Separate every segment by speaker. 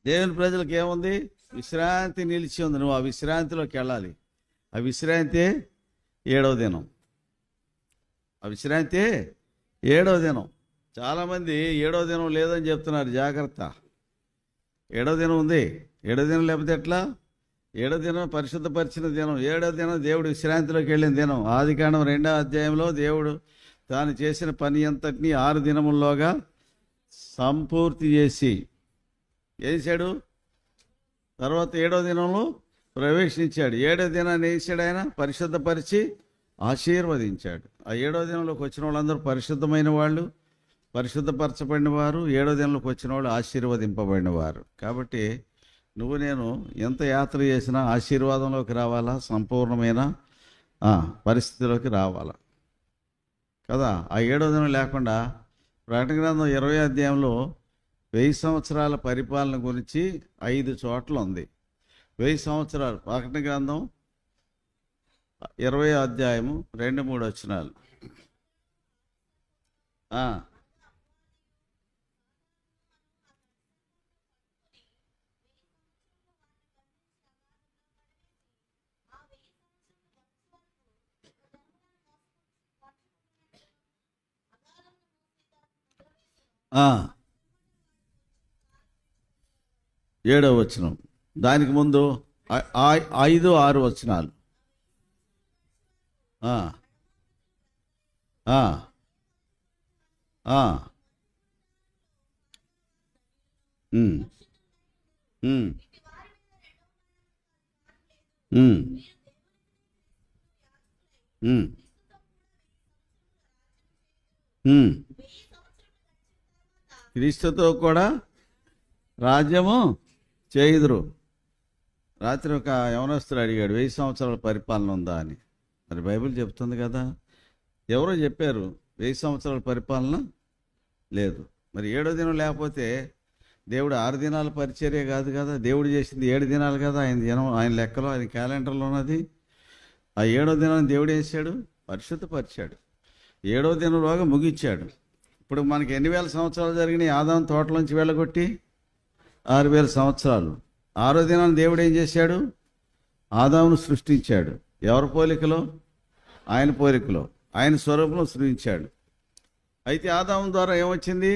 Speaker 1: దేవుని ప్రజలకు ఏముంది? విశ్రాంతి నిలిచి ఉంది. నువ్వు ఆ విశ్రాంతిలోకి వెళ్ళాలి. ఆ విశ్రాంతి 7వ దినం. ఆ విశ్రాంతి 7వ దినం. చాలామంది 7వ దినం లేదని చెప్తున్నారు. జాగ్రత్త. 7వ దినం ఉంది. 7వ దినం లేకపోతే ఎట్లా? 7వ దినం పరిశుద్ధపరిచిన దినం. 7వ దినం దేవుడు విశ్రాంతిలోకి వెళ్ళిన దినం. ఆదికాండం 2వ అధ్యాయంలో దేవుడు తాను చేసిన పని అంతటినీ 6 దినముల్లోగా సంపూర్తి చేసి చేశాడు. తర్వాత 7వ దినంలో ప్రవేశించాడు. 7వ దినాన్ని వేసాడు, ఆయన పరిశుద్ధపరిచి ఆశీర్వదించాడు. ఆ 7వ దినంలోకి వచ్చిన వాళ్ళందరూ పరిశుద్ధమైన వాళ్ళు, పరిశుద్ధపరచబడిన వారు. 7వ దినంలోకి వచ్చిన వాళ్ళు ఆశీర్వదింపబడిన వారు. కాబట్టి నువ్వు నేను ఎంత యాత్ర చేసినా ఆశీర్వాదంలోకి రావాలా, సంపూర్ణమైన పరిస్థితిలోకి రావాలా కదా. ఆ 7వ దినం లేకుండా ప్రకటన గ్రంథం 20వ అధ్యాయంలో 1000 సంవత్సరాల పరిపాలన గురించి 5 చోట్ల ఉంది. 1000 సంవత్సరాలు. ప్రకటన గ్రంథం 20వ అధ్యాయము 2-3 వచనాలు. ఆ 7వ వచనం. దానికి ముందు 5-6 వచనాలు. క్రీస్తుతో కూడా రాజ్యము చేయుదురు. రాత్రి ఒక యవనస్తుడు అడిగాడు, 1000 సంవత్సరాల పరిపాలన ఉందా అని. మరి బైబిల్ చెప్తుంది కదా. ఎవరో చెప్పారు 1000 సంవత్సరాల పరిపాలన లేదు. మరి 7వ దినం లేకపోతే దేవుడు 6 దినాల పరిచర్య కాదు కదా. దేవుడు చేసింది 7 దినాలు కదా. ఆయన లెక్కలో, ఆయన క్యాలెండర్లో ఉన్నది. ఆ 7వ దినాన్ని దేవుడు వేసాడు, పరిశుద్ధపరిచాడు. 7వ దినంలోగా ముగించాడు. ఇప్పుడు మనకి ఎన్ని వేల సంవత్సరాలు జరిగినాయి? ఆదాము తోటలోంచి వెళ్ళగొట్టి 6000 సంవత్సరాలు. 6వ దినాన్ని దేవుడు ఏం చేశాడు? ఆదామును సృష్టించాడు. ఎవరి పోలికలో? ఆయన పోలికలో, ఆయన స్వరూపంలో సృష్టించాడు. అయితే ఆదాము ద్వారా ఏమొచ్చింది?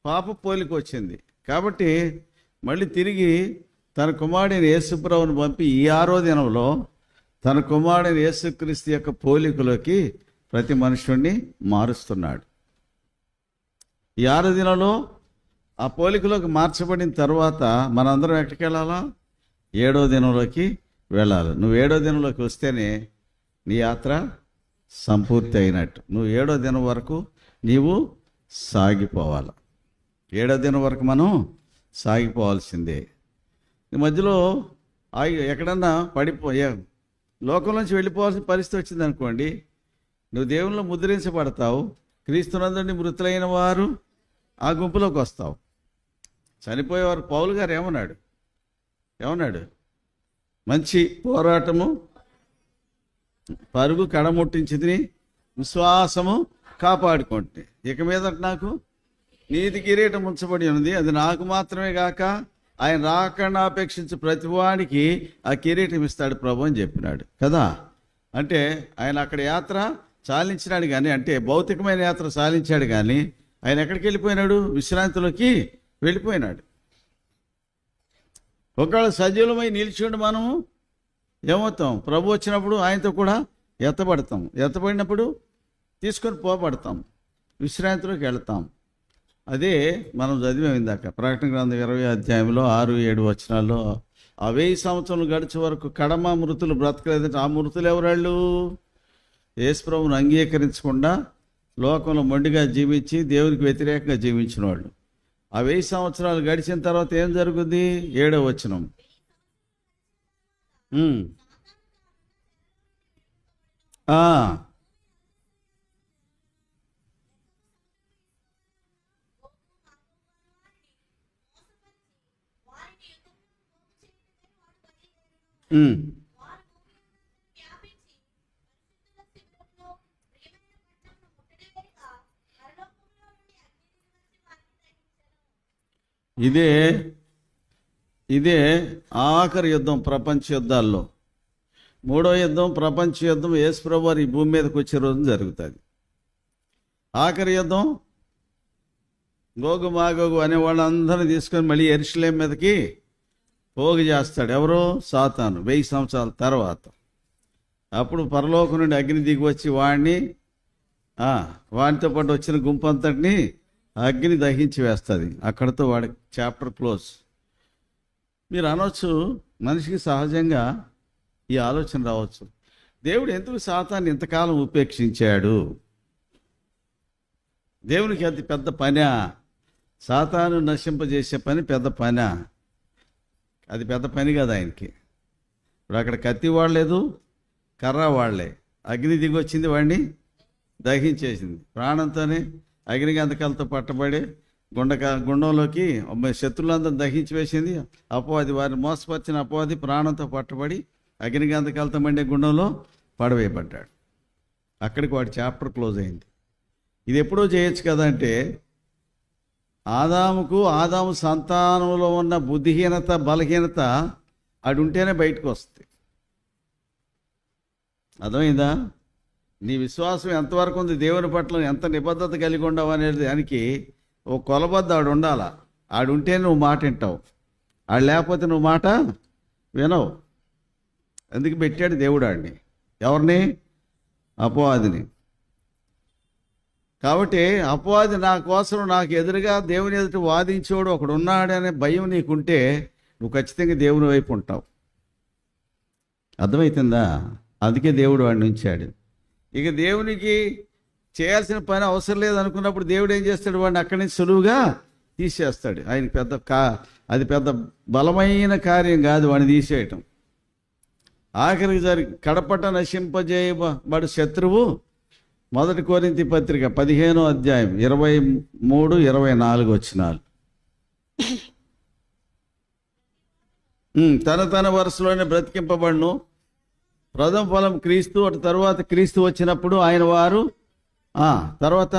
Speaker 1: పాప పోలిక వచ్చింది. కాబట్టి మళ్ళీ తిరిగి తన కుమారుడైన యేసుప్రభువును పంపి ఈ 6వ దినంలో తన కుమారుడైన యేసుక్రీస్తు యొక్క పోలికలోకి ప్రతి మనుషుణ్ణి మారుస్తున్నాడు. ఈ 6వ దినంలో ఆ పోలికలోకి మార్చబడిన తర్వాత మనందరం ఎక్కడికి వెళ్ళాలా? 7వ దినంలోకి వెళ్ళాలి. నువ్వు 7వ దినంలోకి వస్తేనే నీ యాత్ర సంపూర్తి అయినట్టు. నువ్వు 7వ దినం వరకు నీవు సాగిపోవాలి. 7వ దినం వరకు మనం సాగిపోవాల్సిందే. ఈ మధ్యలో ఎక్కడన్నా లోకంలోంచి వెళ్ళిపోవాల్సిన పరిస్థితి వచ్చింది అనుకోండి, నువ్వు దేవునిలో ముద్రించబడతావు. క్రీస్తునందుని మృతులైన వారు ఆ గుంపులోకి వస్తావు. చనిపోయేవారు పౌలు గారు ఏమన్నాడు? మంచి పోరాటము, పరుగు కడముట్టించింది, విశ్వాసము కాపాడుకుంటే ఇక మీద నాకు నీతి కిరీటం ఉంచబడి ఉన్నది. అది నాకు మాత్రమే కాక ఆయన రాకుండా అపేక్షించి ప్రతివాడికి ఆ కిరీటం ఇస్తాడు ప్రభు అని చెప్పినాడు కదా. అంటే ఆయన అక్కడ యాత్ర సాలించినాడు కానీ, అంటే భౌతికమైన యాత్ర సాలించాడు కానీ ఆయన ఎక్కడికి వెళ్ళిపోయినాడు? విశ్రాంతిలోకి వెళ్ళిపోయినాడు. ఒకవేళ సజీవమై నిలిచిండి మనము ఏమవుతాం? ప్రభు వచ్చినప్పుడు ఆయనతో కూడా ఎత్తబడతాం. ఎత్తబడినప్పుడు తీసుకొని పోబడతాం, విశ్రాంతిలోకి వెళ్తాం. అదే మనం చదివాం ఇందాక ప్రకటన గ్రంథం 20వ అధ్యాయంలో 6-7 వచనాల్లో. ఆ 1000 సంవత్సరాలు గడిచే వరకు కడమ మృతులు బ్రతకలేదంటే ఆ మృతులు ఎవరాళ్ళు? యేసుప్రభువును అంగీకరించకుండా లోకంలో మొండిగా జీవించి దేవునికి వ్యతిరేకంగా జీవించిన వాళ్ళు. ఆ 1000 సంవత్సరాలు గడిచిన తర్వాత ఏం జరుగుద్ది? 7వ వచనం. ఇదే ఇదే ఆఖరి యుద్ధం ప్రపంచ యుద్ధాల్లో. మూడో యుద్ధం ప్రపంచ యుద్ధం యేసుప్రభు వారు ఈ భూమి మీదకి వచ్చే రోజు జరుగుతుంది. ఆఖరి యుద్ధం గోగు మాగోగు అనే వాళ్ళందరినీ తీసుకొని మళ్ళీ యెరూషలేము మీదకి పోగు చేస్తాడు. ఎవరు? సాతాను. 1000 సంవత్సరాల తర్వాత అప్పుడు పరలోకం నుండి అగ్ని దిగి వచ్చి వానితో పాటు వచ్చిన గుంపు అంతటిని అగ్ని దహించి వేస్తుంది. అక్కడతో వాడి చాప్టర్ క్లోజ్. మీరు అనవచ్చు, మనిషికి సహజంగా ఈ ఆలోచన రావచ్చు, దేవుడు ఎందుకు సాతాన్ని ఇంతకాలం ఉపేక్షించాడు? దేవునికి అది పెద్ద పనా? సాతాను నశింపజేసే పని పెద్ద పనా? అది పెద్ద పని కదా ఆయనకి. ఇప్పుడు అక్కడ కత్తి వాడలేదు, కర్ర వాడలే, అగ్ని దిగి వచ్చింది, వాడిని దహించేసింది. ప్రాణంతోనే అగ్నిగంధకాలతో పట్టబడి గుండంలోకి శత్రులందరూ దహించి వేసింది. అపవాది, వారిని మోసపరిచిన అపవాది ప్రాణంతో పట్టబడి అగ్నిగంధకాలతో మండే గుండంలో పడవేయబడ్డాడు. అక్కడికి వాడి చాప్టర్ క్లోజ్ అయింది. ఇది ఎప్పుడో చేయొచ్చు కదా అంటే, ఆదాము సంతానంలో ఉన్న బుద్ధిహీనత, బలహీనత అది ఉంటేనే బయటకు వస్తుంది. అర్థమైందా? నీ విశ్వాసం ఎంతవరకు ఉంది, దేవుని పట్ల ఎంత నిబద్ధత కలిగి ఉండవు అనేది దానికి ఓ కొలబద్ద ఆడు ఉండాలా. ఆడుంటే నువ్వు మాట వింటావు, ఆడు లేకపోతే నువ్వు మాట వినవు. ఎందుకు పెట్టాడు దేవుడు ఆడిని? ఎవరిని? అపవాదిని. కాబట్టి అపవాది నా కోసం, నాకు ఎదురుగా దేవుని ఎదుట వాదించేవాడు ఒకడు ఉన్నాడనే భయం నీకుంటే నువ్వు ఖచ్చితంగా దేవుని వైపు ఉంటావు. అర్థమవుతుందా? అందుకే దేవుడు వాడిని ఉంచాడు. ఇక దేవునికి చేయాల్సిన పని అవసరం లేదు అనుకున్నప్పుడు దేవుడు ఏం చేస్తాడు? వాడిని అక్కడి నుంచి సులువుగా తీసేస్తాడు. ఆయన అది పెద్ద బలమైన కార్యం కాదు వాడిని తీసేయటం. ఆఖరికి కడపట నశింపజేయబడు శత్రువు 1 కొరింథీ పత్రిక 15వ అధ్యాయం 23-24 వచనాలు. తన వరుసలోనే బ్రతికింపబడును. ప్రథమ ఫలం క్రీస్తు, అటు తరువాత క్రీస్తు వచ్చినప్పుడు ఆయన వారు తర్వాత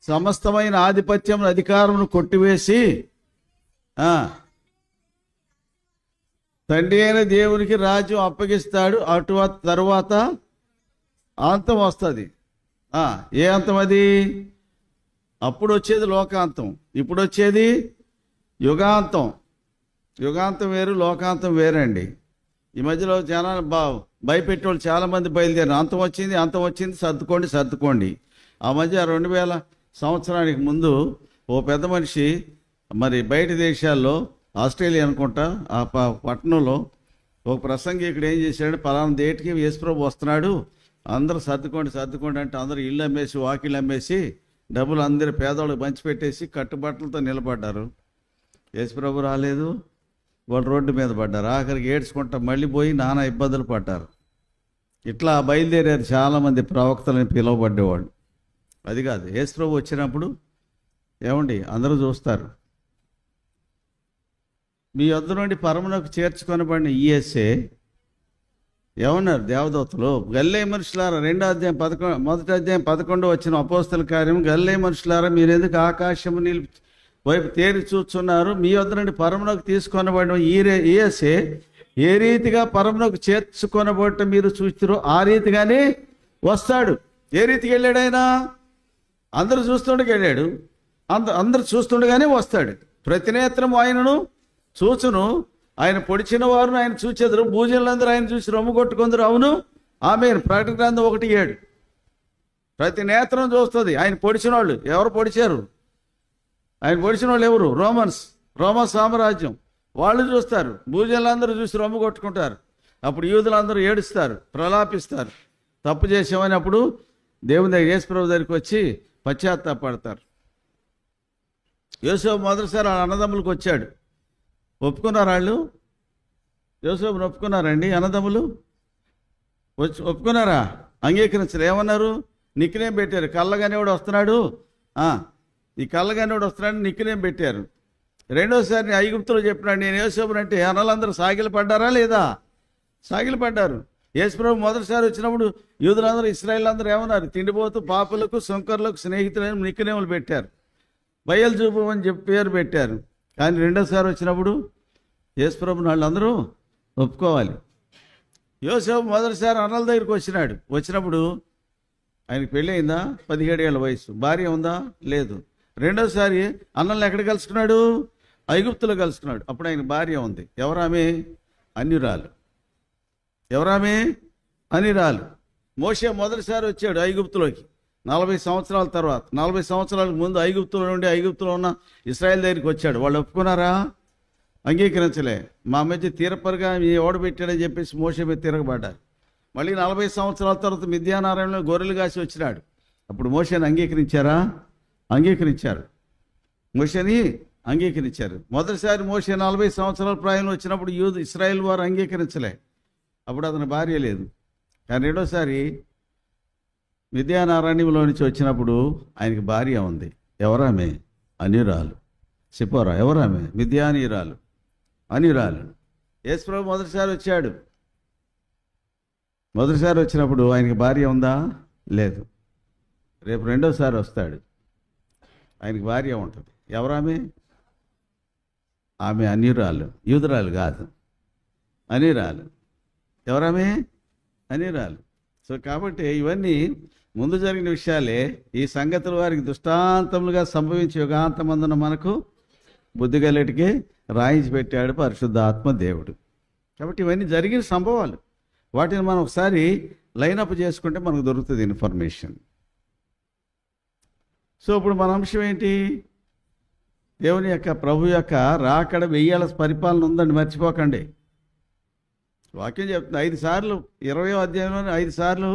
Speaker 1: సమస్తమైన ఆధిపత్యం, అధికారమును కొట్టివేసి తండ్రి అయిన దేవునికి రాజ్యం అప్పగిస్తాడు. అటు తరువాత అంతం వస్తుంది. ఏ అంతం అది? అప్పుడు వచ్చేది లోకాంతం, ఇప్పుడు వచ్చేది యుగాంతం. యుగాంతం వేరు, లోకాంతం వేరండి. ఈ మధ్యలో జనాలు భయపెట్టేవాళ్ళు చాలామంది బయలుదేరారు. అంతం వచ్చింది, సర్దుకోండి. ఆ మధ్య 2000 సంవత్సరానికి ముందు ఓ పెద్ద మనిషి మరి బయట దేశాల్లో, ఆస్ట్రేలియా అనుకుంటా, ఆ పట్టణంలో ఒక ప్రసంగి ఇక్కడ ఏం చేశాడు, పలానా డేట్కి యేసుప్రభు వస్తున్నాడు, అందరూ సర్దుకోండి అంటే అందరూ ఇళ్ళు అమ్మేసి, వాకిళ్ళు అమ్మేసి, డబ్బులు అందరూ పేదవాళ్ళకి పంచిపెట్టేసి కట్టుబట్టలతో నిలబడ్డారు. యేసుప్రభు రాలేదు, వాళ్ళు రోడ్డు మీద పడ్డారు. ఆఖరికి ఏడ్చుకుంటా మళ్ళీ పోయి నానా ఇబ్బందులు పడ్డారు. ఇట్లా బయలుదేరారు చాలామంది ప్రవక్తలని పిలువబడ్డేవాళ్ళు. అది కాదు, యేసుప్రభు వచ్చినప్పుడు ఏమండి అందరూ చూస్తారు. మీ వద్ద నుండి పరమునకు చేర్చుకొనబడిన ఈఎస్ఏ ఏమన్నారు దేవదూతలు? గలిలయ మనుషులారా, 2వ అధ్యాయం 11 వచ్చిన అపోస్తల కార్యం, గలిలయ మనుషులారా, మీరెందుకు ఆకాశము వైపు తేరి చూస్తున్నారు? మీ వద్ద నుండి పరమునకు తీసుకొనబడిన ఈఎస్ఏ ఏ రీతిగా పరమునకు చేర్చుకొనబడటం మీరు చూస్తారో ఆ రీతిగానే వస్తాడు. ఏ రీతికి వెళ్ళాడు ఆయన? అందరూ చూస్తుండగా వెళ్ళాడు, అందరూ చూస్తుండగానే వస్తాడు. ప్రతి నేత్రము ఆయనను చూచును, ఆయన పొడిచిన వారు ఆయన చూచెదరు, భూజనులందరూ ఆయన చూసి రొమ్ము కొట్టుకుందరు. అవును ఆమేన్. ప్రకటన గ్రంథం 1:7. ప్రతి నేత్రం చూస్తుంది. ఆయన పొడిచిన వాళ్ళు ఎవరు పొడిచారు? ఆయన పొడిచిన వాళ్ళు ఎవరు? రోమన్ సామ్రాజ్యం వాళ్ళు చూస్తారు. భూజనులందరూ చూసి రొమ్ము కొట్టుకుంటారు. అప్పుడు యూదులందరూ ఏడుస్తారు, ప్రలాపిస్తారు, తప్పు చేసామని. అప్పుడు దేవుని దగ్గర, యేసుప్రభు దగ్గరికి వచ్చి పశ్చాత్తాపడతారు. యోసేపు మొదటిసారి వాళ్ళ అన్నదమ్ములకు వచ్చాడు. ఒప్పుకున్నారు వాళ్ళు? యోసేపుని ఒప్పుకున్నారండి అన్నదమ్ములు? ఒప్పుకున్నారా? అంగీకరించరు. ఏమన్నారు? నిక్నేం పెట్టారు. కళ్ళగానేవాడు వస్తున్నాడు, ఈ కళ్ళగానేవాడు వస్తున్నాడు నిక్నేం పెట్టారు. రెండోసారి ఐగుప్తులో చెప్పినాడు నేను యోసేపుని అంటే అన్నలందరూ సాగిలపడ్డారా లేదా? సాగిలపడ్డారు. యేసుప్రభు మొదటిసారి వచ్చినప్పుడు యూదులందరూ, ఇశ్రాయేలందరూ ఏమన్నారు? తిండిపోతూ పాపులకు, సుంకర్లకు, స్నేహితులను నిక్నేములు పెట్టారు. బయలు చూపు అని చెప్పి పేరు పెట్టారు. కానీ రెండోసారి వచ్చినప్పుడు యేసుప్రభుని వాళ్ళందరూ ఒప్పుకోవాలి. యోసేపు మొదటిసారి అన్నల దగ్గరికి వచ్చినప్పుడు ఆయనకి పెళ్ళి అయిందా? 17 ఏళ్ళ వయసు. భార్య ఉందా? లేదు. రెండోసారి అన్నల్ని ఎక్కడ కలుసుకున్నాడు? ఐగుప్తులో కలుసుకున్నాడు. అప్పుడు ఆయన భార్య ఉంది. ఎవరామె? అన్యురాలు. ఎవరామె? అన్యురాలు. మోషే మొదటిసారి వచ్చాడు ఐగుప్తులోకి 40 సంవత్సరాల తర్వాత. 40 సంవత్సరాలకు ముందు ఐగుప్తులో నుండి ఐగుప్తులో ఉన్న ఇశ్రాయేల్ దగ్గరికి వచ్చాడు. వాళ్ళు ఒప్పుకున్నారా? అంగీకరించలే. మా మధ్య తీరపరిగా మీ ఓడబెట్టాడని చెప్పేసి మోషే మీద తిరగబడ్డారు. మళ్ళీ 40 సంవత్సరాల తర్వాత మిద్యానారాయణలో గొర్రెలు కాసి వచ్చినాడు. అప్పుడు మోషేని అంగీకరించారా? అంగీకరించారు. మోషేని అంగీకరించారు. మొదటిసారి మోషే 40 సంవత్సరాల ప్రాయంలో వచ్చినప్పుడు ఇశ్రాయేల్ వారు అంగీకరించలే. అప్పుడు అతని భార్య లేదు. కానీ రెండోసారి మిద్యానారాయణంలో నుంచి వచ్చినప్పుడు ఆయనకి భార్య ఉంది. ఎవరామె? అన్యురాలు. సిపోరా. ఎవరామె? మిద్యానీయురాలు, అన్యురాలు. యేసుప్రభు మొదటిసారి వచ్చాడు. మొదటిసారి వచ్చినప్పుడు ఆయనకి భార్య ఉందా? లేదు. రేపు రెండోసారి వస్తాడు, ఆయనకి భార్య ఉంటుంది. ఎవరామె? ఆమె అన్యురాలు, యూదురాలు కాదు, అన్యురాలు. ఎవరామె? అన్యురాలు. సో కాబట్టి ఇవన్నీ ముందు జరిగిన విషయాలే. ఈ సంగతులు వారికి దృష్టాంతములుగా సంభవించి యుగాంతమందున మనకు బుద్ధిగలటికి రాయించి పెట్టాడు పరిశుద్ధ ఆత్మ దేవుడు. కాబట్టి ఇవన్నీ జరిగిన సంభవాలు. వాటిని మనం ఒకసారి లైనప్ చేసుకుంటే మనకు దొరుకుతుంది ఇన్ఫర్మేషన్. సో ఇప్పుడు మన అంశం ఏంటి? దేవుని యొక్క ప్రభు యొక్క రాకడ 1000 ఏళ్ల పరిపాలన ఉందండి, మర్చిపోకండి. వాక్యం చెప్తుంది 5 సార్లు 20వ అధ్యాయంలోనే 5 సార్లు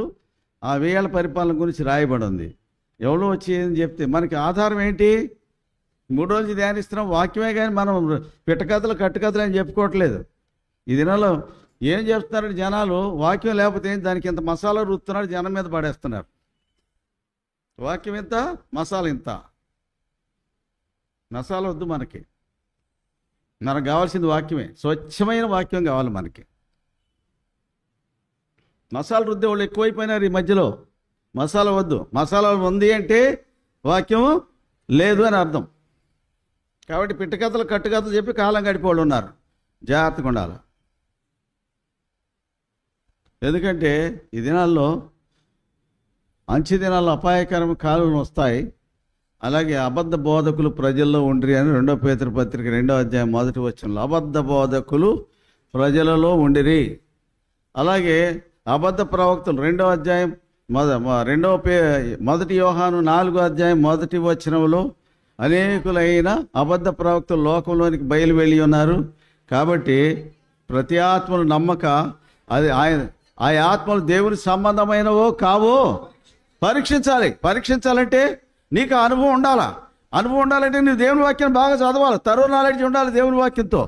Speaker 1: ఆ 1000 ఏళ్ల పరిపాలన గురించి రాయబడి ఉంది. ఎవరో వచ్చి ఏం చెప్తే మనకి ఆధారం ఏంటి? 3 రోజులు ధ్యానిస్తున్నాం వాక్యమే, కానీ మనం పిట్టకథలు కట్టుకథలు అని చెప్పుకోవట్లేదు. ఈ దినాల్లో ఏం చెప్తున్నారంటే జనాలు వాక్యం లేకపోతే దానికి ఇంత మసాలా రుతున్నారు, జనం మీద పడేస్తున్నారు. వాక్యం ఇంత, మసాలా ఇంత. మసాలా వద్దు మనకి కావాల్సింది వాక్యమే. స్వచ్ఛమైన వాక్యం కావాలి మనకి. మసాలా రుద్దే వాళ్ళు ఎక్కువైపోయినారు ఈ మధ్యలో. మసాలా వద్దు. మసాలా ఉంది అంటే వాక్యం లేదు అని అర్థం. కాబట్టి పిట్టకథలు కట్టుకథలు చెప్పి కాలం గడిపోళ్ళు ఉన్నారు. జాగ్రత్తగా ఉండాలి. ఎందుకంటే ఈ దినాల్లో అంచె దినాల్లో అపాయకరమైన కాలంలో వస్తాయి. అలాగే అబద్ధ బోధకులు ప్రజల్లో ఉండ్రి అని 2వ పేతురు పత్రిక 2వ అధ్యాయం 1వ వచనంలో అబద్ధ బోధకులు ప్రజలలో ఉండిరి. అలాగే అబద్ధ ప్రవక్తలు 2వ అధ్యాయం 1 యోహాను 4వ అధ్యాయం 1వ వచనంలో అనేకులైన అబద్ధ ప్రవక్తలు లోకంలోనికి బయలు వెళ్ళి ఉన్నారు. కాబట్టి ప్రతి ఆత్మను నమ్మక అది ఆ ఆత్మలు దేవుని సంబంధమైనవో కావో పరీక్షించాలి. పరీక్షించాలంటే నీకు అనుభవం ఉండాలా. అనుభవం ఉండాలంటే నువ్వు దేవుని వాక్యాన్ని బాగా చదవాలి. తరో నాలెడ్జ్ ఉండాలి దేవుని వాక్యంతో.